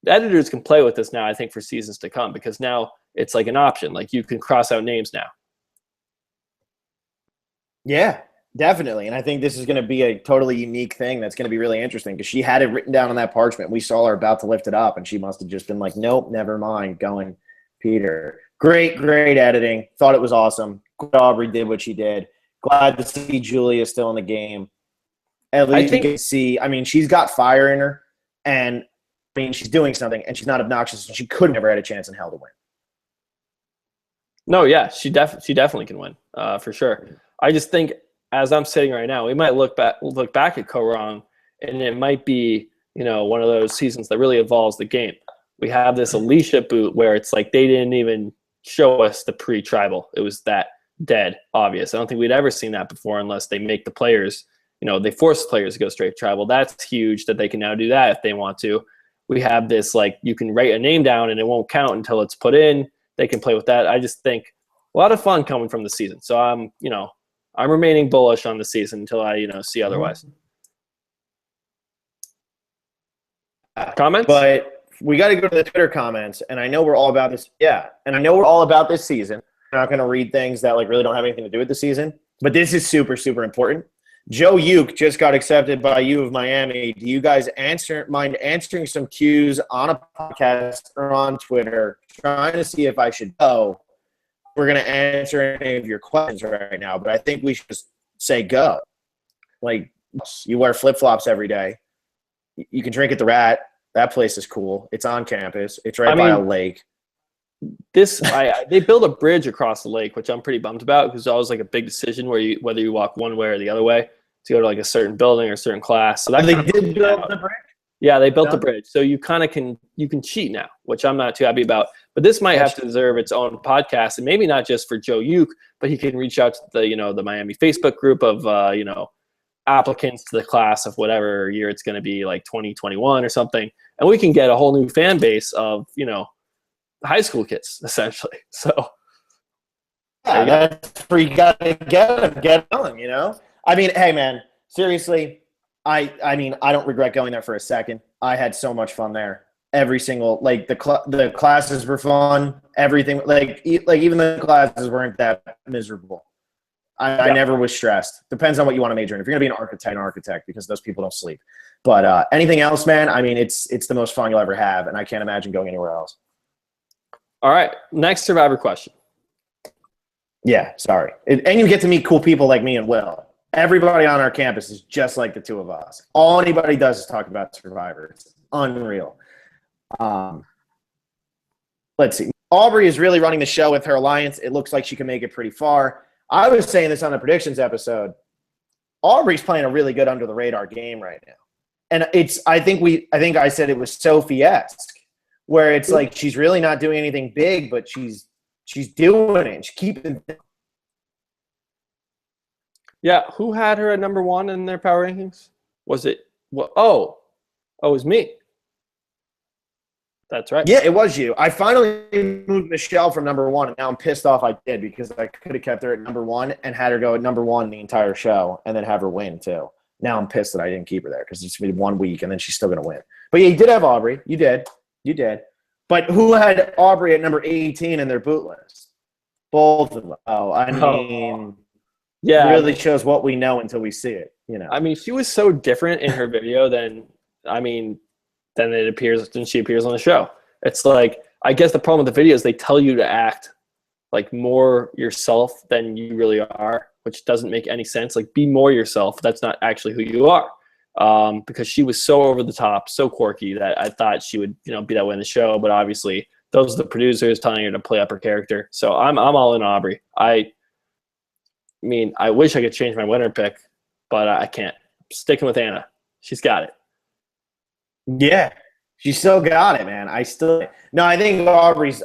editors can play with this now, I think, for seasons to come because now – it's like an option. Like you can cross out names now. Yeah, definitely. And I think this is going to be a totally unique thing that's going to be really interesting because she had it written down on that parchment. We saw her about to lift it up and she must have just been like, nope, never mind, going Peter. Great editing. Thought it was awesome. Aubrey did what she did. Glad to see Julia still in the game. At least you can see, I mean, she's got fire in her and I mean, she's doing something and she's not obnoxious and she could never had a chance in hell to win. No, yeah, she definitely can win, for sure. I just think as I'm sitting right now, we might look back at Kaoh Rong, and it might be one of those seasons that really evolves the game. We have this Alicia boot where it's like they didn't even show us the pre-tribal. It was that dead obvious. I don't think we'd ever seen that before unless they make the players, they force the players to go straight tribal. That's huge that they can now do that if they want to. We have this like you can write a name down and it won't count until it's put in. they can play with that. I just think a lot of fun coming from the season. So I'm remaining bullish on the season until I, see otherwise. Comments? But we got to go to the Twitter comments, and I know we're all about this. Yeah, and I know we're all about this season. I'm not going to read things that really don't have anything to do with the season, but this is super, super important. Joe Uke just got accepted by U of Miami. Do you guys mind answering some cues on a podcast or on Twitter, trying to see if I should go? We're going to answer any of your questions right now, but I think we should just say go. You wear flip-flops every day. You can drink at the Rat. That place is cool. It's on campus. It's right by a lake. They built a bridge across the lake, which I'm pretty bummed about because it was always a big decision whether you walk one way or the other way to go to a certain building or a certain class. So they did build the bridge. Yeah, they built the bridge, so you kind of can cheat now, which I'm not too happy about. But this might have to deserve its own podcast, and maybe not just for Joe Uke, but he can reach out to the Miami Facebook group of applicants to the class of whatever year it's going to be, 2021 or something, and we can get a whole new fan base of high school kids essentially. So yeah, that's where you got to get going. Hey man, seriously, I don't regret going there for a second. I had so much fun there. Every single the classes were fun. Everything even the classes weren't that miserable. I never was stressed. Depends on what you want to major in. If you're gonna be an architect, because those people don't sleep. But anything else, man, it's the most fun you'll ever have, and I can't imagine going anywhere else. All right, next Survivor question. Yeah, sorry. And you get to meet cool people like me and Will. Everybody on our campus is just like the two of us. All anybody does is talk about Survivor. It's unreal. Let's see. Aubrey is really running the show with her alliance. It looks like she can make it pretty far. I was saying this on the predictions episode. Aubrey's playing a really good under the radar game right now. And I think I said it was Sophie-esque, where it's she's really not doing anything big, but she's doing it. She's keeping. Yeah, who had her at number 1 in their power rankings? Was it? It was me. That's right. Yeah, it was you. I finally moved Michelle from number 1, and now I'm pissed off I did, because I could have kept her at number 1 and had her go at number 1 the entire show and then have her win too. Now I'm pissed that I didn't keep her there because it's been 1 week and then she's still going to win. But yeah, you did have Aubrey. You did. But who had Aubrey at number 18 in their boot list? Both of them. Yeah, it really shows what we know until we see it. She was so different in her video than she appears on the show. It's I guess the problem with the video is they tell you to act more yourself than you really are, which doesn't make any sense. Be more yourself. That's not actually who you are. Because she was so over the top, so quirky that I thought she would, be that way in the show. But obviously, those are the producers telling her to play up her character. So I'm all in Aubrey. I wish I could change my winner pick, but I can't. I'm sticking with Anna. She's got it. Yeah, she still got it, man. I think Aubrey's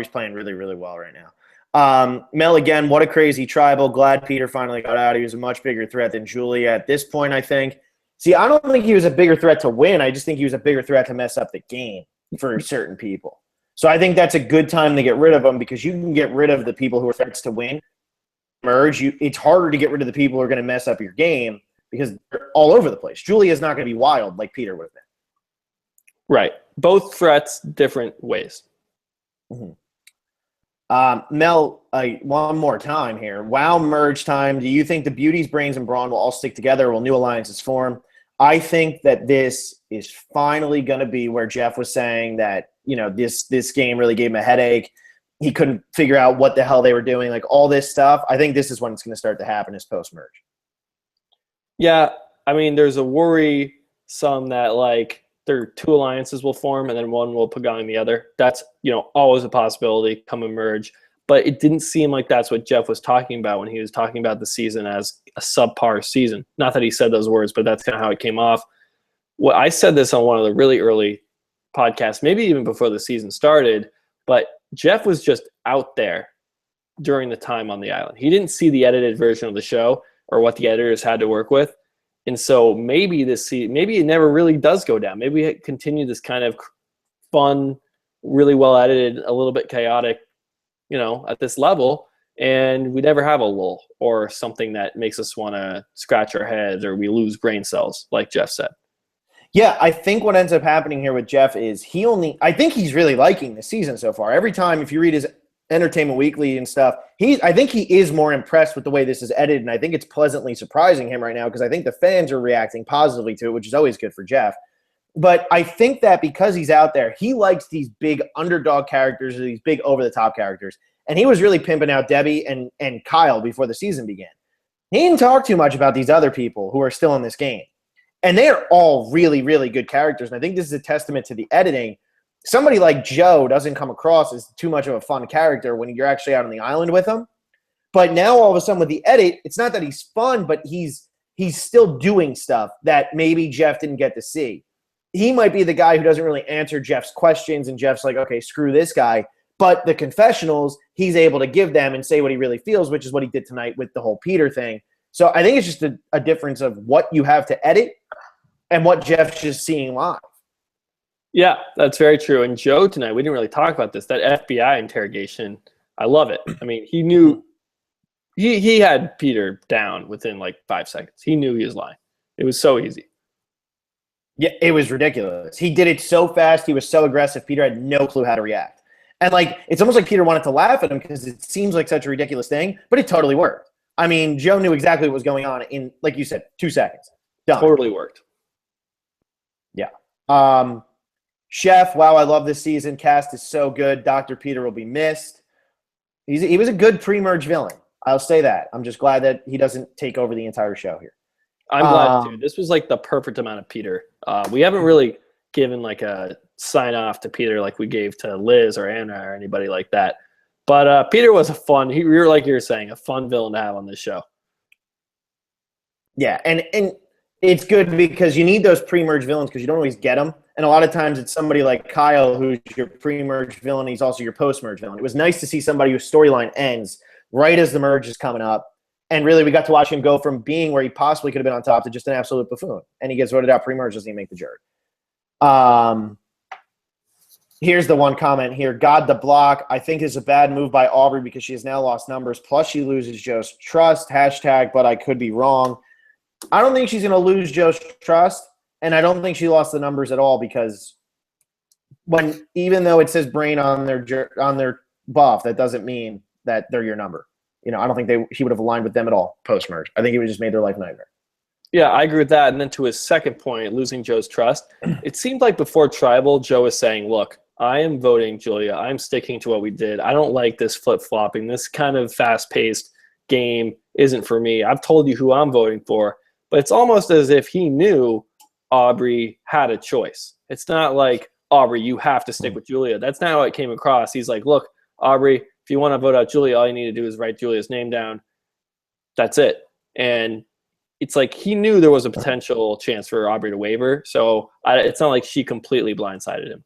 playing really, really well right now. Mel, again, what a crazy tribal. Glad Peter finally got out. He was a much bigger threat than Julia at this point, I think. See, I don't think he was a bigger threat to win. I just think he was a bigger threat to mess up the game for certain people. So I think that's a good time to get rid of him, because you can get rid of the people who are threats to win. It's harder to get rid of the people who are going to mess up your game because they're all over the place. Julia's not going to be wild like Peter would have been. Right. Both threats, different ways. Mm-hmm. Mel, one more time here. WoW merge time. Do you think the Beauties, Brains, and Brawn will all stick together, or will new alliances form? I think that this is finally going to be where Jeff was saying that, this game really gave him a headache. He couldn't figure out what the hell they were doing, all this stuff. I think this is when it's going to start to happen, is post-merge. Yeah, there's a worry that, their 2 alliances will form and then one will pagong the other. That's, always a possibility come and merge. But it didn't seem like that's what Jeff was talking about when he was talking about the season as a subpar season. Not that he said those words, but that's kind of how it came off. I said this on one of the really early podcasts, maybe even before the season started, but Jeff was just out there during the time on the island. He didn't see the edited version of the show or what the editors had to work with. And so maybe maybe it never really does go down. Maybe it continue this kind of fun, really well edited, a little bit chaotic at this level, and we never have a lull or something that makes us want to scratch our heads or we lose brain cells, like Jeff said. Yeah, I think what ends up happening here with Jeff is I think he's really liking the season so far. Every time, if you read his Entertainment Weekly and stuff, I think he is more impressed with the way this is edited, and I think it's pleasantly surprising him right now because I think the fans are reacting positively to it, which is always good for Jeff. But I think that because he's out there, he likes these big underdog characters or these big over-the-top characters, and he was really pimping out Debbie and Kyle before the season began. He didn't talk too much about these other people who are still in this game. And they are all really, really good characters. And I think this is a testament to the editing. Somebody like Joe doesn't come across as too much of a fun character when you're actually out on the island with him. But now all of a sudden with the edit, it's not that he's fun, but he's still doing stuff that maybe Jeff didn't get to see. He might be the guy who doesn't really answer Jeff's questions, and Jeff's like, okay, screw this guy. But the confessionals, he's able to give them and say what he really feels, which is what he did tonight with the whole Peter thing. So I think it's just a difference of what you have to edit and what Jeff's just seeing live. Yeah, that's very true. And Joe tonight, we didn't really talk about this. That FBI interrogation, I love it. I mean, he knew he had Peter down within like 5 seconds. He knew he was lying. It was so easy. Yeah, it was ridiculous. He did it so fast. He was so aggressive. Peter had no clue how to react. And it's almost like Peter wanted to laugh at him because it seems like such a ridiculous thing, but it totally worked. I mean, Joe knew exactly what was going on in, like you said, 2 seconds. Done. Totally worked. Yeah. Chef, wow, I love this season. Cast is so good. Dr. Peter will be missed. He was a good pre-merge villain. I'll say that. I'm just glad that he doesn't take over the entire show here. I'm glad too. This was like the perfect amount of Peter. We haven't really given like a sign off to Peter like we gave to Liz or Anna or anybody like that. But Peter was like you were saying, a fun villain to have on this show. Yeah, and it's good because you need those pre-merge villains because you don't always get them. And a lot of times it's somebody like Kyle who's your pre-merge villain. He's also your post-merge villain. It was nice to see somebody whose storyline ends right as the merge is coming up. And really, we got to watch him go from being where he possibly could have been on top to just an absolute buffoon. And he gets voted out pre-merge, doesn't even make the jury. Here's the one comment here. God, the block, I think is a bad move by Aubrey because she has now lost numbers. Plus, she loses Joe's trust. # but I could be wrong. I don't think she's going to lose Joe's trust. And I don't think she lost the numbers at all because even though it says brain on their buff, that doesn't mean that they're your number. I don't think he would have aligned with them at all post-merge. I think he would have just made their life a nightmare. Yeah, I agree with that. And then to his second point, losing Joe's trust, it seemed like before Tribal, Joe was saying, look, I am voting Julia. I'm sticking to what we did. I don't like this flip-flopping. This kind of fast-paced game isn't for me. I've told you who I'm voting for. But it's almost as if he knew Aubrey had a choice. It's not like, Aubrey, you have to stick with Julia. That's not how it came across. He's like, look, Aubrey, if you want to vote out Julia, all you need to do is write Julia's name down. That's it. And it's like he knew there was a potential chance for Aubrey to waver. So it's not like she completely blindsided him.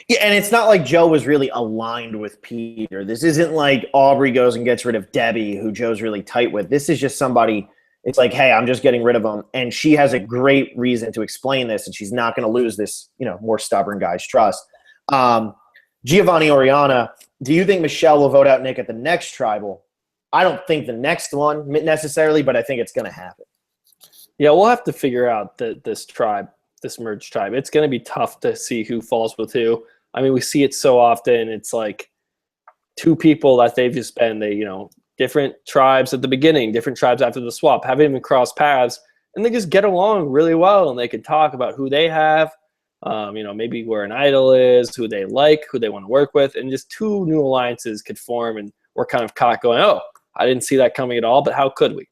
Yeah, and it's not like Joe was really aligned with Peter. This isn't like Aubrey goes and gets rid of Debbie, who Joe's really tight with. This is just somebody, it's like, hey, I'm just getting rid of him. And she has a great reason to explain this, and she's not going to lose this, more stubborn guy's trust. Giovanni Oriana, do you think Michelle will vote out Nick at the next Tribal? I don't think the next one necessarily, but I think it's going to happen. Yeah, we'll have to figure out this merge tribe. It's going to be tough to see who falls with who. I mean, we see it so often. It's like 2 people that they've just been, different tribes at the beginning, different tribes after the swap, haven't even crossed paths, and they just get along really well, and they can talk about who they have, maybe where an idol is, who they like, who they want to work with, and just 2 new alliances could form, and we're kind of caught going, oh, I didn't see that coming at all, but how could we?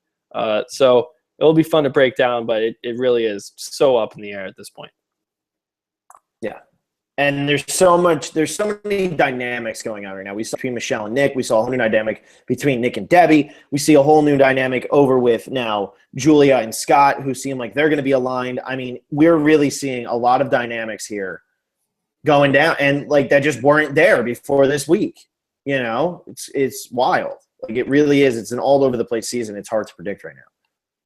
So it'll be fun to break down, but it really is so up in the air at this point. Yeah. And there's so many dynamics going on right now. We saw between Michelle and Nick. We saw a whole new dynamic between Nick and Debbie. We see a whole new dynamic over with now Julia and Scott, who seem like they're going to be aligned. I mean, we're really seeing a lot of dynamics here going down, and that just weren't there before this week. It's wild. It really is. It's an all over the place season. It's hard to predict right now.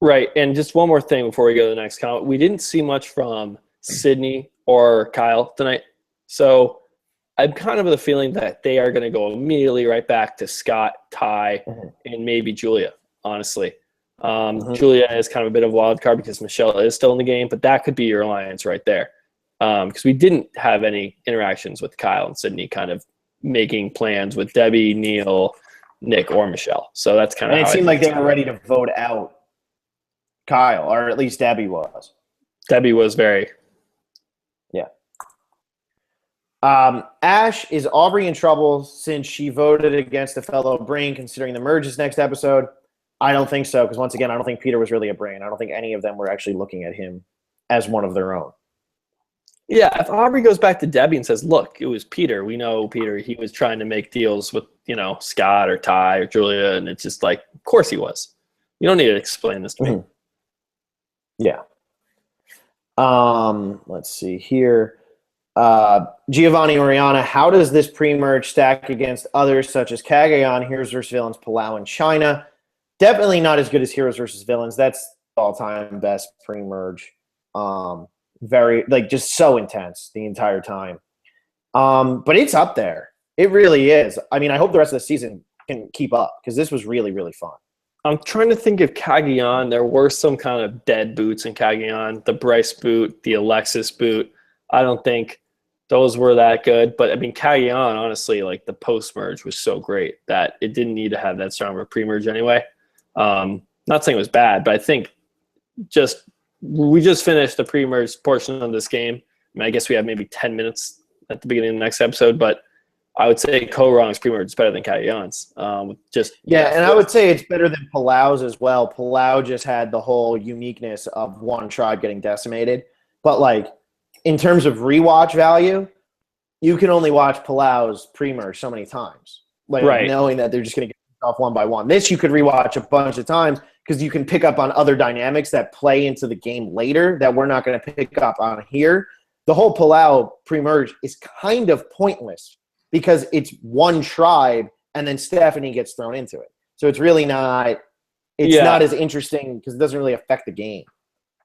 Right. And just one more thing before we go to the next comment. We didn't see much from Sydney or Kyle tonight. So I'm kind of the feeling that they are going to go immediately right back to Scott, Ty, and maybe Julia, honestly. Julia is kind of a bit of a wild card because Michelle is still in the game, but that could be your alliance right there. Because we didn't have any interactions with Kyle and Sydney kind of making plans with Debbie, Neil, Nick, or Michelle. So that's kind of And how it seemed like they were ready to vote out Kyle, or at least Debbie was. Debbie was very... Yeah. Ash, is Aubrey in trouble since she voted against a fellow Brain considering the merges next episode? I don't think so, because once again, I don't think Peter was really a Brain. I don't think any of them were actually looking at him as one of their own. Yeah, if Aubrey goes back to Debbie and says, look, it was Peter. We know Peter. He was trying to make deals with, Scott or Ty or Julia, and it's just like, of course he was. You don't need to explain this to me. Yeah. Let's see here. Giovanni Oriana, how does this pre-merge stack against others such as Kagayan, Heroes vs. Villains, Palau, and China? Definitely not as good as Heroes vs. Villains. That's all-time best pre-merge. Very, just so intense the entire time. But it's up there. It really is. I mean, I hope the rest of the season can keep up because this was really, really fun. I'm trying to think of Kagayan. There were some kind of dead boots in Kagayan. The Bryce boot, the Alexis boot. I don't think those were that good. But, I mean, Kagayan, honestly, the post-merge was so great that it didn't need to have that strong of a pre-merge anyway. Not saying it was bad, but I think we just finished the pre-merge portion of this game. I mean, I guess we have maybe 10 minutes at the beginning of the next episode, but I would say Kaoh Rong's pre-merge is better than Kagayan's. And I would say it's better than Palau's as well. Palau just had the whole uniqueness of one tribe getting decimated. But, in terms of rewatch value, you can only watch Palau's pre-merge so many times. Right. Knowing that they're just going to get off one by one. This you could rewatch a bunch of times because you can pick up on other dynamics that play into the game later that we're not going to pick up on here. The whole Palau pre-merge is kind of pointless because it's one tribe and then Stephanie gets thrown into it. So it's really not not as interesting because it doesn't really affect the game.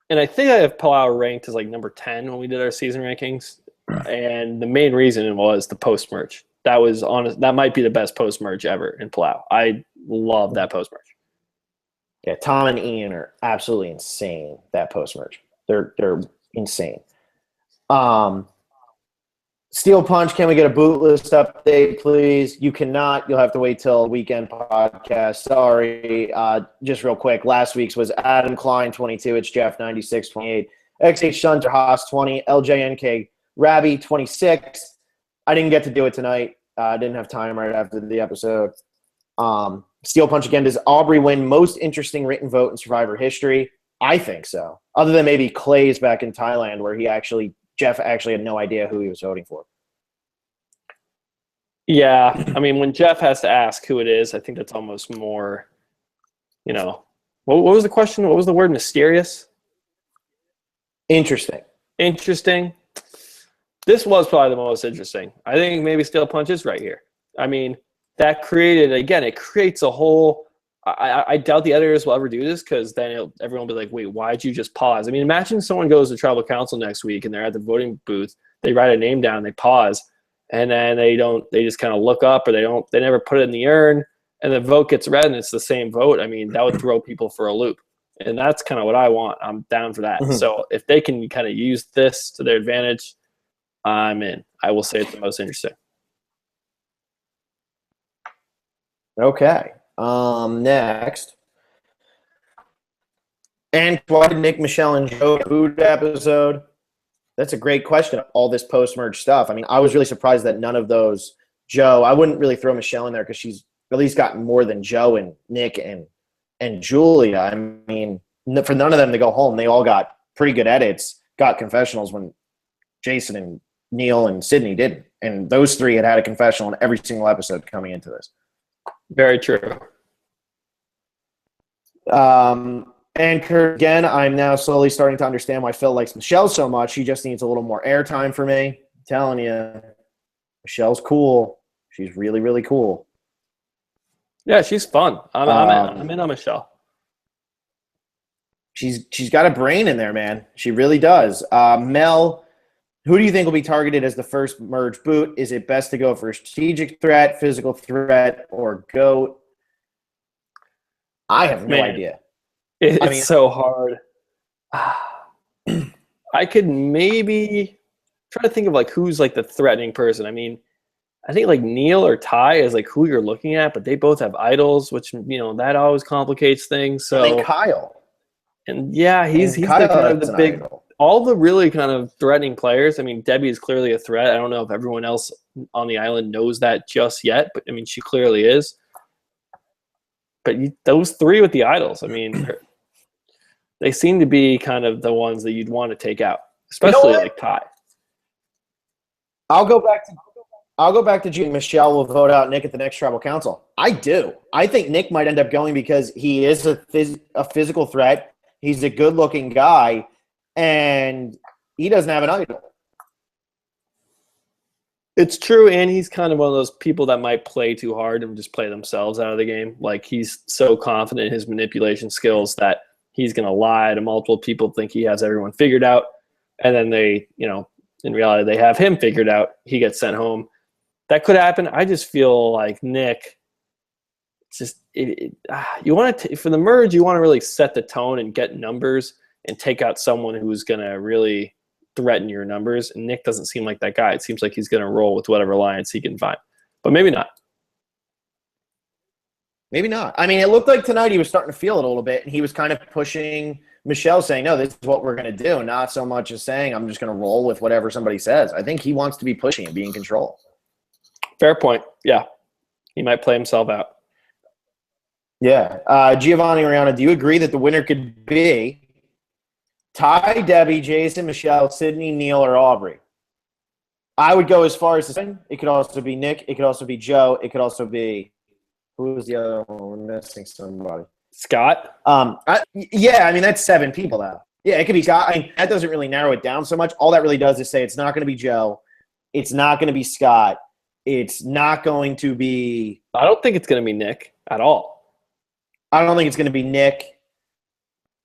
And I think I have Palau ranked as number 10 when we did our season rankings. And the main reason was the post-merge. That was honest. That might be the best post-merge ever in Palau. I love that post-merge. Yeah, Tom and Ian are absolutely insane, that post-merge. They're insane. Steel Punch, can we get a boot list update, please? You cannot. You'll have to wait till weekend podcast. Sorry. Just real quick. Last week's was Adam Klein, 22. It's Jeff, 96, 28. XH Shunter, Haas, 20. LJNK, Rabby, 26. I didn't get to do it tonight. I didn't have time right after the episode. Steel Punch again. Does Aubrey win most interesting written vote in Survivor history? I think so. Other than maybe Clay's back in Thailand where Jeff actually had no idea who he was voting for. Yeah, I mean, when Jeff has to ask who it is, I think that's almost more, what was the question? What was the word? Mysterious? Interesting. This was probably the most interesting. I think maybe Steel Punch is right here. I mean, that created, again, it creates a whole – I doubt the editors will ever do this because then everyone will be like, wait, why'd you just pause? I mean, imagine someone goes to tribal council next week and they're at the voting booth. They write a name down, they pause, and then they just kind of look up or they never put it in the urn, and the vote gets read and it's the same vote. I mean, that would throw people for a loop. And that's kind of what I want. I'm down for that. So if they can kind of use this to their advantage, I'm in. I will say it's the most interesting. Okay. Next. And why did Nick, Michelle, and Joe food episode? That's a great question. All this post-merge stuff. I mean, I was really surprised that none of those Joe. I wouldn't really throw Michelle in there because she's at least gotten more than Joe and Nick and Julia. I mean, for none of them to go home, they all got pretty good edits, got confessionals when Jason and Neil and Sydney didn't. And those three had a confessional in every single episode coming into this. Very true. And Kurt, again, I'm now slowly starting to understand why Phil likes Michelle so much. She just needs a little more airtime for me. I'm telling you, Michelle's cool. She's really, really cool. Yeah, she's fun. I'm in on Michelle. She's got a brain in there, man. She really does. Mel, Who do you think will be targeted as the first merge boot? Is it best to go for a strategic threat, physical threat, or GOAT? I have no idea. It's so hard. I could maybe try to think of like who's like the threatening person. I mean, I think like Neil or Ty is like who you're looking at, but they both have idols, which that always complicates things. So I think Kyle. And yeah, he's Kyle the kind of is the an big idol. all the really kind of threatening players. I mean, Debbie is clearly a threat. I don't know if everyone else on the island knows that just yet, but I mean, she clearly is. But those three with the idols, I mean, they seem to be kind of the ones that you'd want to take out, especially like Ty. I'll go back to June. Michelle will vote out Nick at the next tribal council. I do. I think Nick might end up going because he is a physical threat. He's a good-looking guy, and he doesn't have an idol. It's true, and he's kind of one of those people that might play too hard and just play themselves out of the game. Like, he's so confident in his manipulation skills that he's going to lie to multiple people, think he has everyone figured out, and then they, in reality, they have him figured out. He gets sent home. That could happen. I just feel like Nick, you want to for the merge, you want to really set the tone and get numbers and take out someone who's going to really threaten your numbers. And Nick doesn't seem like that guy. It seems like he's going to roll with whatever alliance he can find, but maybe not. Maybe not. I mean, it looked like tonight he was starting to feel it a little bit, and he was kind of pushing Michelle, saying, no, this is what we're going to do, not so much as saying I'm just going to roll with whatever somebody says. I think he wants to be pushing and be in control. Fair point. Yeah. He might play himself out. Yeah. Giovanni Rihanna, do you agree that the winner could be Ty, Debbie, Jason, Michelle, Sydney, Neil, or Aubrey? I would go as far as to say it could also be Nick. It could also be Joe. It could also be – who was the other one? We're missing somebody. Scott? I mean, that's 7 people now. Yeah, it could be Scott. I mean, that doesn't really narrow it down so much. All that really does is say it's not going to be Joe. It's not going to be Scott. It's not going to be – I don't think it's going to be Nick at all. I don't think it's going to be Nick.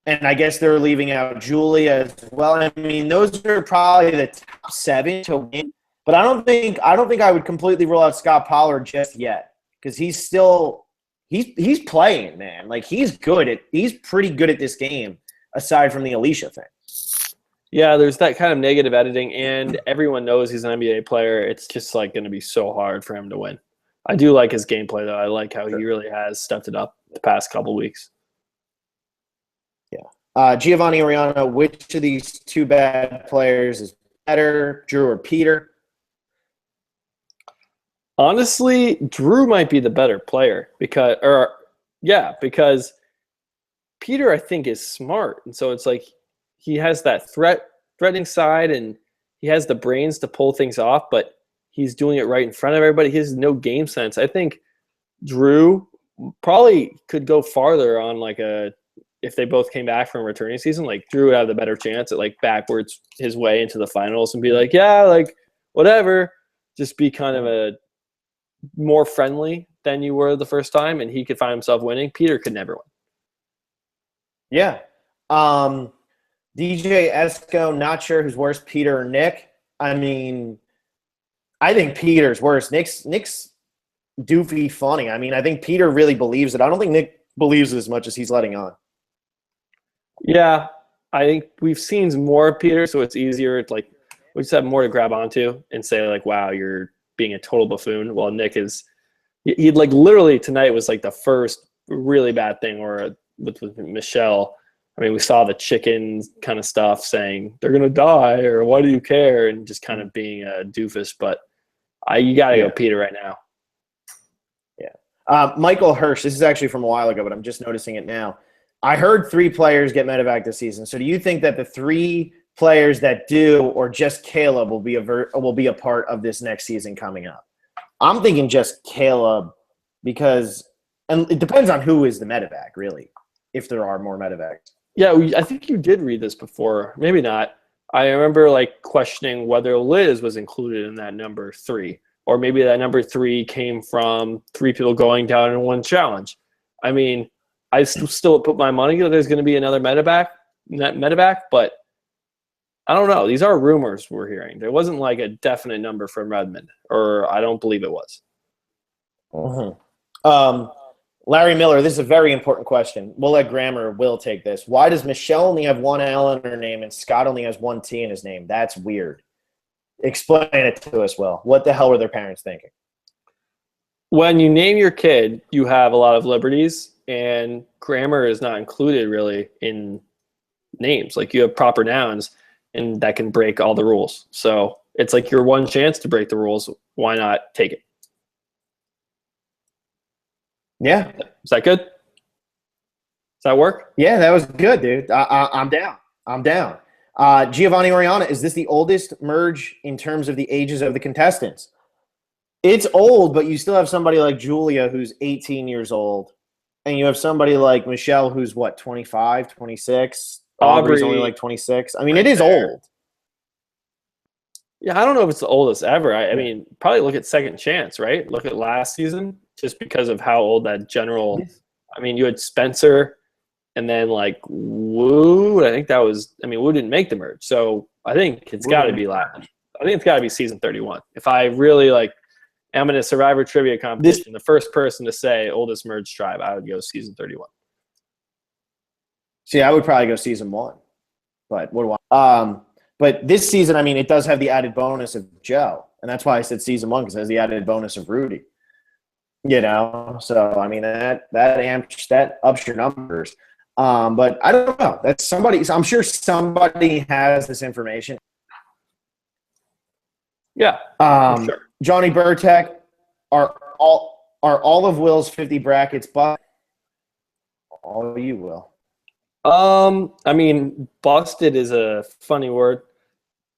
And I guess they're leaving out Julia as well. I mean, those are probably the top 7 to win. But I don't think I would completely rule out Scott Pollard just yet, because he's still he's playing, man. Like, he's pretty good at this game, aside from the Alicia thing. Yeah, there's that kind of negative editing, and everyone knows he's an NBA player. It's just like going to be so hard for him to win. I do like his gameplay, though. I like how he really has stepped it up the past couple weeks. Yeah. Giovanni Oriano, which of these 2 bad players is better, Drew or Peter? Honestly, Drew might be the better player because Peter, I think, is smart. And so it's like he has that threatening side, and he has the brains to pull things off, but he's doing it right in front of everybody. He has no game sense. I think Drew probably could go farther on if they both came back from returning season, like Drew would have the better chance at like backwards his way into the finals and be like, yeah, like whatever, just be kind of a more friendly than you were the first time, and he could find himself winning. Peter could never win. Yeah. DJ Esco, not sure who's worse, Peter or Nick. I mean, I think Peter's worse. Nick's doofy funny. I mean, I think Peter really believes it. I don't think Nick believes it as much as he's letting on. Yeah, I think we've seen more of Peter, so it's easier. Like, we just have more to grab onto and say, like, wow, you're being a total buffoon. While Nick he'd like literally tonight was like the first really bad thing, or with Michelle. I mean, we saw the chicken kind of stuff saying they're going to die or why do you care, and just kind of being a doofus. But you got to go Peter right now. Yeah. Michael Hirsch, this is actually from a while ago, but I'm just noticing it now. I heard 3 players get medevac this season. So do you think that the 3 players that do, or just Caleb, will be a part of this next season coming up? I'm thinking just Caleb, because and it depends on who is the medevac, really, if there are more medevacs. Yeah, I think you did read this before. Maybe not. I remember like questioning whether Liz was included in that number 3, or maybe that number 3 came from 3 people going down in one challenge. I mean, I still put my money that there's going to be another medevac, but I don't know. These are rumors we're hearing. There wasn't like a definite number from Redmond, or I don't believe it was. Larry Miller, this is a very important question. We'll let Graham or Will take this. Why does Michelle only have one L in her name and Scott only has one T in his name? That's weird. Explain it to us, Will. What the hell were their parents thinking? When you name your kid, you have a lot of liberties, and grammar is not included really in names. Like you have proper nouns, and that can break all the rules. So it's like your one chance to break the rules. Why not take it? Yeah. Is that good? Does that work? Yeah, that was good, dude. I'm down. I'm down. Giovanni Oriana, is this the oldest merge in terms of the ages of the contestants? It's old, but you still have somebody like Julia who's 18 years old. And you have somebody like Michelle who's, what, 25, 26? Aubrey's only like 26. I mean, it is old. Yeah, I don't know if it's the oldest ever. I mean, probably look at Second Chance, right? Look at last season, just because of how old that general – I mean, you had Spencer and then like Wu. I think that was – I mean, Wu didn't make the merge. So I think it's got to be last. I think it's got to be season 31. If I really like am in a Survivor trivia competition, the first person to say oldest merge tribe, I would go season 31. See, I would probably go season 1. But what do I But this season, I mean, it does have the added bonus of Joe. And that's why I said season 1, because it has the added bonus of Rudy. You know? So, I mean, that ups your numbers. But I don't know. That's somebody – I'm sure somebody has this information. Yeah, sure. Johnny Burtek, are all of Will's 50 brackets, but all you will. I mean, busted is a funny word.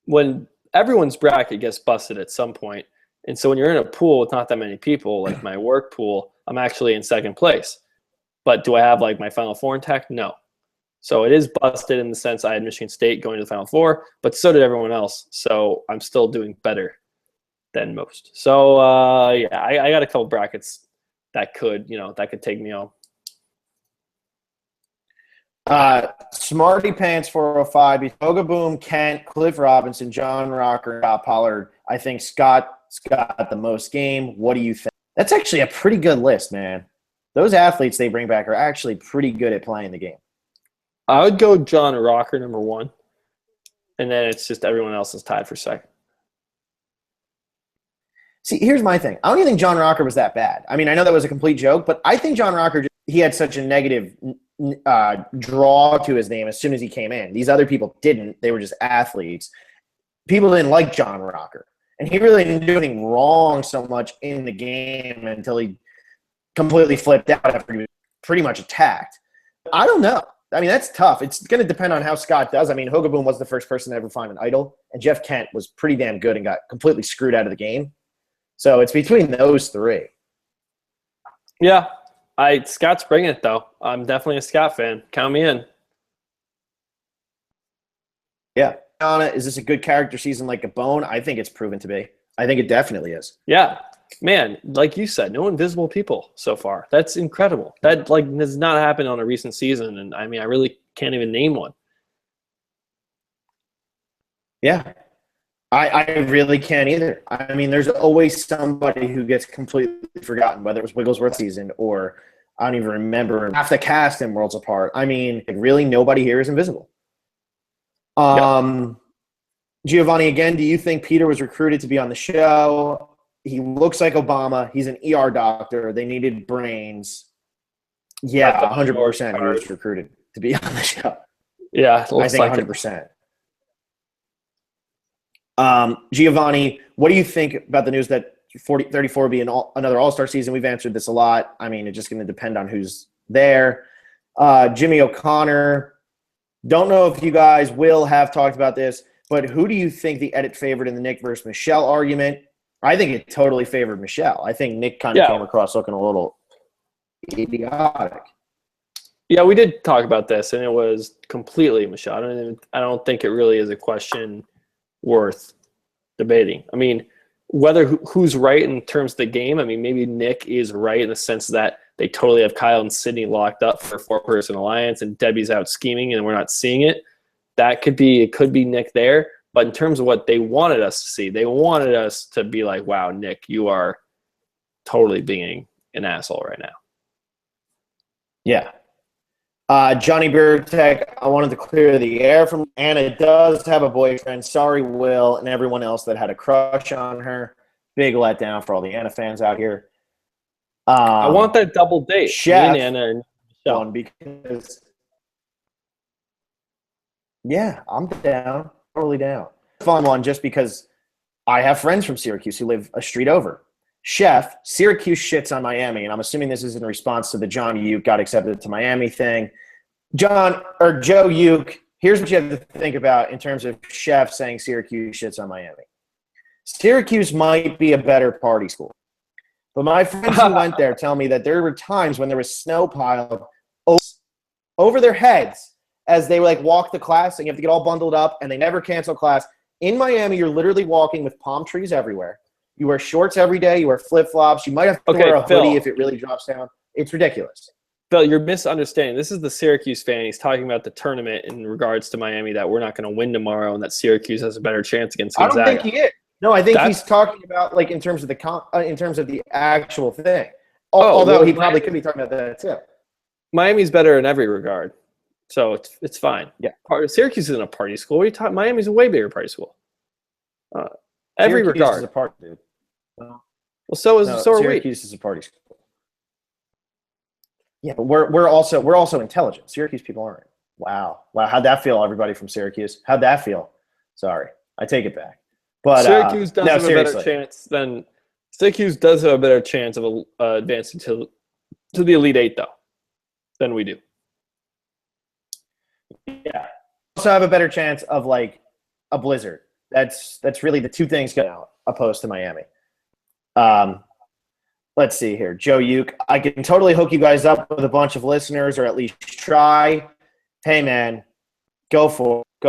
When everyone's bracket gets busted at some point, and so when you're in a pool with not that many people, like my work pool, I'm actually in second place. But do I have like my Final Four in tech? No. So it is busted in the sense I had Michigan State going to the Final Four, but so did everyone else. So I'm still doing better than most. So yeah, I got a couple brackets that could take me home. Smarty Pants 405, Toga Boom, Kent, Cliff Robinson, John Rocker, Scott Pollard. I think Scott's got the most game. What do you think? That's actually a pretty good list, man. Those athletes they bring back are actually pretty good at playing the game. I would go John Rocker number 1, and then it's just everyone else is tied for second. See, here's my thing. I don't even think John Rocker was that bad. I mean, I know that was a complete joke, but I think John Rocker, he had such a negative draw to his name as soon as he came in. These other people didn't. They were just athletes. People didn't like John Rocker. And he really didn't do anything wrong so much in the game until he completely flipped out after he was pretty much attacked. I don't know. I mean, that's tough. It's going to depend on how Scott does. I mean, Hogaboom was the first person to ever find an idol, and Jeff Kent was pretty damn good and got completely screwed out of the game. So it's between those three. Yeah. Scott's bringing it, though. I'm definitely a Scott fan. Count me in. Yeah. Anna, is this a good character season like a bone? I think it's proven to be. I think it definitely is. Yeah. Man, like you said, no invisible people so far. That's incredible. That has not happened on a recent season, and I mean, I really can't even name one. Yeah. I really can't either. I mean, there's always somebody who gets completely forgotten, whether it was Wigglesworth season or I don't even remember half the cast in Worlds Apart. I mean, really nobody here is invisible. Giovanni, again, do you think Peter was recruited to be on the show? He looks like Obama. He's an ER doctor. They needed brains. Yeah, 100% he was recruited to be on the show. Yeah, I think 100%. Giovanni, what do you think about the news that 34 will be another All-Star season? We've answered this a lot. I mean, it's just going to depend on who's there. Jimmy O'Connor, don't know if you guys will have talked about this, but who do you think the edit favored in the Nick versus Michelle argument? I think it totally favored Michelle. I think Nick kind of came across looking a little idiotic. Yeah, we did talk about this, and it was completely Michelle. I don't think it really is a question worth debating. I mean, whether who's right in terms of the game, I mean, maybe Nick is right in the sense that they totally have Kyle and Sydney locked up for a 4-person alliance and Debbie's out scheming and we're not seeing it. That could be Nick there. But in terms of what they wanted us to see, they wanted us to be like, wow, Nick, you are totally being an asshole right now. Yeah. Johnny Burtek, I wanted to clear the air from Anna does have a boyfriend. Sorry, Will, and everyone else that had a crush on her. Big letdown for all the Anna fans out here. I want that double date. Chef me and Anna and Michelle. one because yeah, I'm down. Totally down. Fun one just because I have friends from Syracuse who live a street over. Chef, Syracuse shits on Miami, and I'm assuming this is in response to the John Uke got accepted to Miami thing. Joe Uke, here's what you have to think about in terms of Chef saying Syracuse shits on Miami. Syracuse might be a better party school. But my friends who went there tell me that there were times when there was snow piled over their heads as they like walk to class, and you have to get all bundled up, and they never cancel class. In Miami, you're literally walking with palm trees everywhere. You wear shorts every day. You wear flip-flops. You might have to wear a hoodie if it really drops down. It's ridiculous. Phil, you're misunderstanding. This is the Syracuse fan. He's talking about the tournament in regards to Miami, that we're not going to win tomorrow and that Syracuse has a better chance against Gonzaga. I don't think he is. No, I think he's talking about like in terms of the actual thing. Although he probably could be talking about that too. Miami's better in every regard, so it's fine. Yeah, Syracuse isn't a party school. What are you talking? Miami's a way bigger party school. Every Syracuse regard. Is a party, dude. Well, so are we. Syracuse is a party school. Yeah, but we're also intelligent. Syracuse people aren't. Wow. How'd that feel, everybody from Syracuse? How'd that feel? Sorry, I take it back. But Syracuse does have a better chance than Syracuse does have a better chance of advancing to the Elite Eight though than we do. Yeah. Also have a better chance of like a blizzard. That's really the two things going out opposed to Miami. Let's see here. Joe Uke, I can totally hook you guys up with a bunch of listeners, or at least try. Hey man, go for it.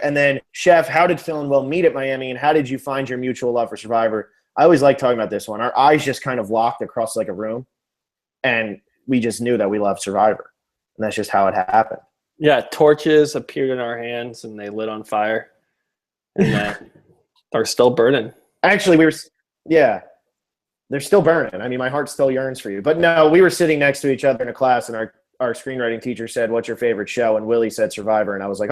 And then, Chef, how did Phil and Will meet at Miami, and how did you find your mutual love for Survivor? I always like talking about this one. Our eyes just kind of locked across like a room, and we just knew that we loved Survivor, and that's just how it happened. Yeah, torches appeared in our hands, and they lit on fire, and are still burning. Actually, they're still burning. I mean, my heart still yearns for you. But no, we were sitting next to each other in a class, and our screenwriting teacher said, "What's your favorite show?" And Willie said Survivor, and I was like,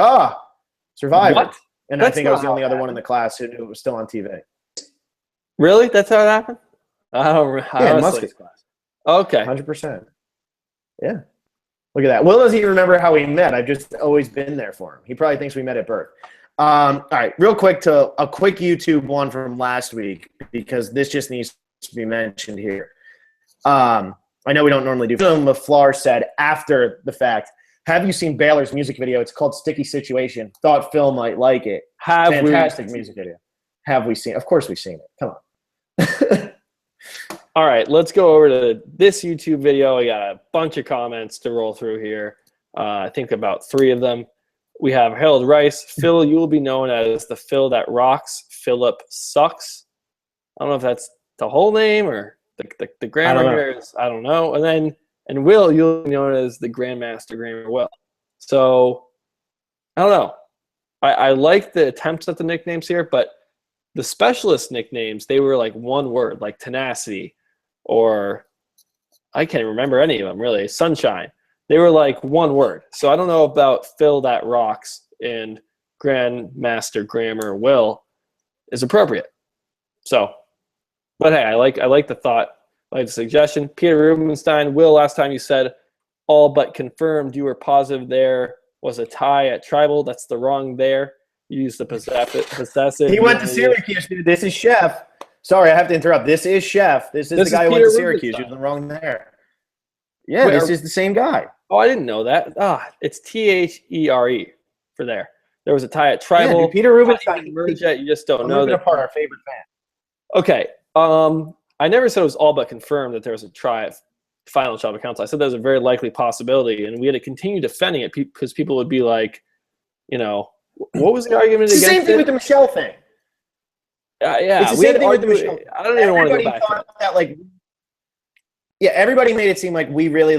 Survivor. What? And I think I was the only other one in the class who knew it was still on TV. Really? That's how it happened? Yeah, Musket's class. Okay. 100%. Yeah. Look at that. Will doesn't even remember how we met. I've just always been there for him. He probably thinks we met at birth. All right, real quick to a quick YouTube one from last week, because this just needs to be mentioned here. I know we don't normally do. Phil LaFleur said after the fact, "Have you seen Baylor's music video? It's called Sticky Situation. Thought Phil might like it. Fantastic music video. Have we seen? Of course we've seen it. Come on." All right, let's go over to this YouTube video. I got a bunch of comments to roll through here. I think about 3 of them. We have Harold Rice. Phil, you will be known as the Phil that rocks. Philip sucks. I don't know if that's the whole name or the grammar here is, I don't know. And Will, you'll be known as the Grandmaster Grammar Will. So I don't know. I like the attempts at the nicknames here, but the specialist nicknames, they were like one word, like tenacity, or I can't remember any of them really. Sunshine. They were like one word. So I don't know about Phil that rocks and Grandmaster Grammar Will is appropriate. So, but hey, I like the thought, I like the suggestion. Peter Rubenstein, Will, last time you said all but confirmed you were positive there was a tie at Tribal. That's the wrong there. You used the possessive. He went to Syracuse, dude. This is Chef. Sorry, I have to interrupt. This is Chef. This is the guy who went to Syracuse. You was wrong there. Yeah, wait, this is the same guy. Oh, I didn't know that. It's There for there. There was a tie at Tribal. Yeah, dude, Peter Rubenstein. You just don't know that. Apart, our favorite fan. Okay. I never said it was all but confirmed that there was a try at final Tribal Council. I said there was a very likely possibility, and we had to continue defending it because people would be like, what was the argument against it? It's the same thing with the Michelle thing. Yeah, it's the same thing with the Michelle. I don't even want to go back to that. Everybody made it seem like we really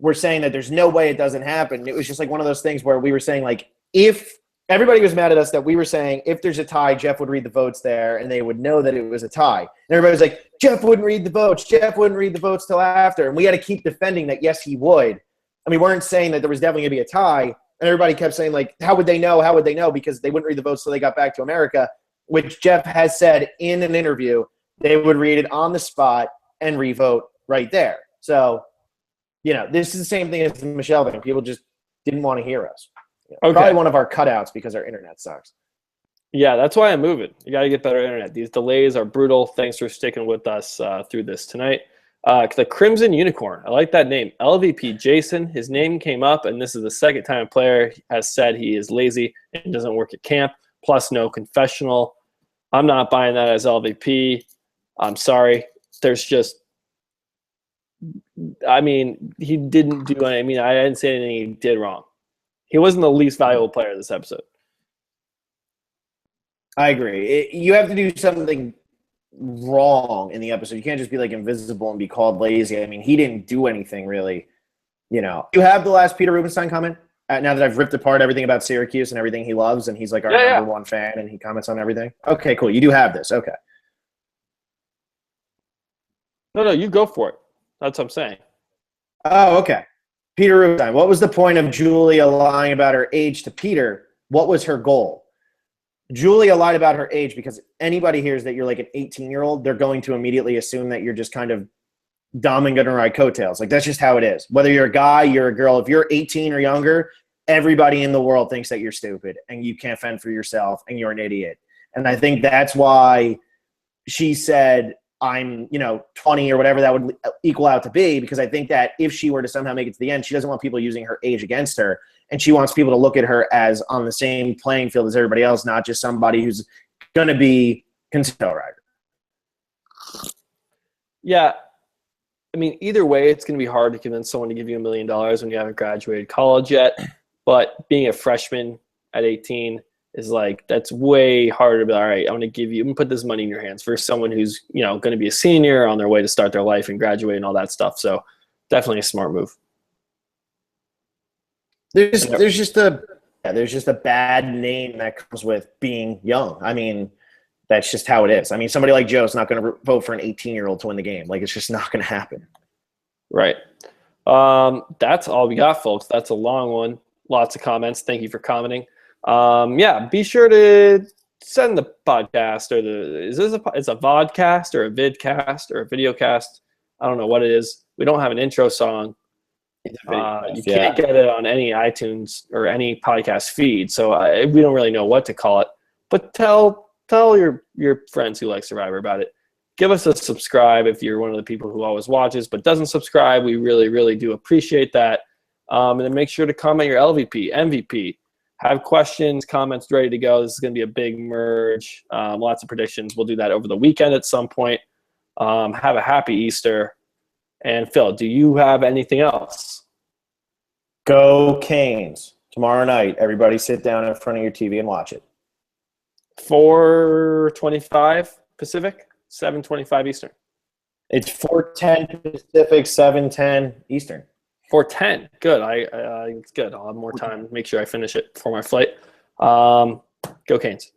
were saying that there's no way it doesn't happen. It was just like one of those things where we were saying, like, if everybody was mad at us that we were saying if there's a tie, Jeff would read the votes there and they would know that it was a tie. And everybody was like, Jeff wouldn't read the votes. Jeff wouldn't read the votes till after. And we had to keep defending that, yes, he would. And we weren't saying that there was definitely going to be a tie. And everybody kept saying, like, how would they know? How would they know? Because they wouldn't read the votes till they got back to America, which Jeff has said in an interview they would read it on the spot and revote right there. So, you know, this is the same thing as the Michelle thing. People just didn't want to hear us. Okay. Probably one of our cutouts because our internet sucks. Yeah, that's why I'm moving. You got to get better internet. These delays are brutal. Thanks for sticking with us through this tonight. The Crimson Unicorn. I like that name. LVP Jason. His name came up, and this is the second time a player has said he is lazy and doesn't work at camp, plus no confessional. I'm not buying that as LVP. I'm sorry. There's just – I mean, he didn't do – I mean, I didn't say anything he did wrong. He wasn't the least valuable player this episode. I agree. You have to do something wrong in the episode. You can't just be like invisible and be called lazy. I mean, he didn't do anything really. You know, you have the last Peter Rubenstein comment now that I've ripped apart everything about Syracuse and everything he loves, and he's like our number one fan, and he comments on everything. Okay, cool. You do have this. Okay. No, you go for it. That's what I'm saying. Oh, okay. Peter Rubenstein. What was the point of Julia lying about her age to Peter? What was her goal? Julia lied about her age because anybody hears that you're like an 18-year-old, they're going to immediately assume that you're just kind of dumb and going to ride coattails. Like, that's just how it is. Whether you're a guy, you're a girl, if you're 18 or younger, everybody in the world thinks that you're stupid and you can't fend for yourself and you're an idiot. And I think that's why she said, I'm, 20 or whatever that would equal out to be, because I think that if she were to somehow make it to the end, she doesn't want people using her age against her. And she wants people to look at her as on the same playing field as everybody else, not just somebody who's going to be considered a rider. Yeah. I mean, either way, it's going to be hard to convince someone to give you $1 million when you haven't graduated college yet. But being a freshman at 18 is like, that's way harder to be, all right, I'm going to put this money in your hands for someone who's, going to be a senior on their way to start their life and graduate and all that stuff. So definitely a smart move. There's just a bad name that comes with being young. I mean, that's just how it is. I mean, somebody like Joe's not going to vote for an 18-year-old to win the game. Like, it's just not going to happen. Right. That's all we got, folks. That's a long one. Lots of comments. Thank you for commenting. Be sure to send the podcast it's a vodcast or a vidcast or a videocast. I don't know what it is. We don't have an intro song. You can't get it on any iTunes or any podcast feed, so we don't really know what to call it. But tell your friends who like Survivor about it. Give us a subscribe if you're one of the people who always watches but doesn't subscribe. We really, really do appreciate that. And then make sure to comment your LVP, MVP. Have questions, comments ready to go. This is going to be a big merge. Lots of predictions. We'll do that over the weekend at some point. Have a happy Easter. And Phil, do you have anything else? Go Canes. Tomorrow night, everybody sit down in front of your TV and watch it. 4:25 Pacific, 7:25 Eastern. It's 4:10 Pacific, 7:10 Eastern. 4:10. Good. It's good. I'll have more time. Make sure I finish it before my flight. Go Canes.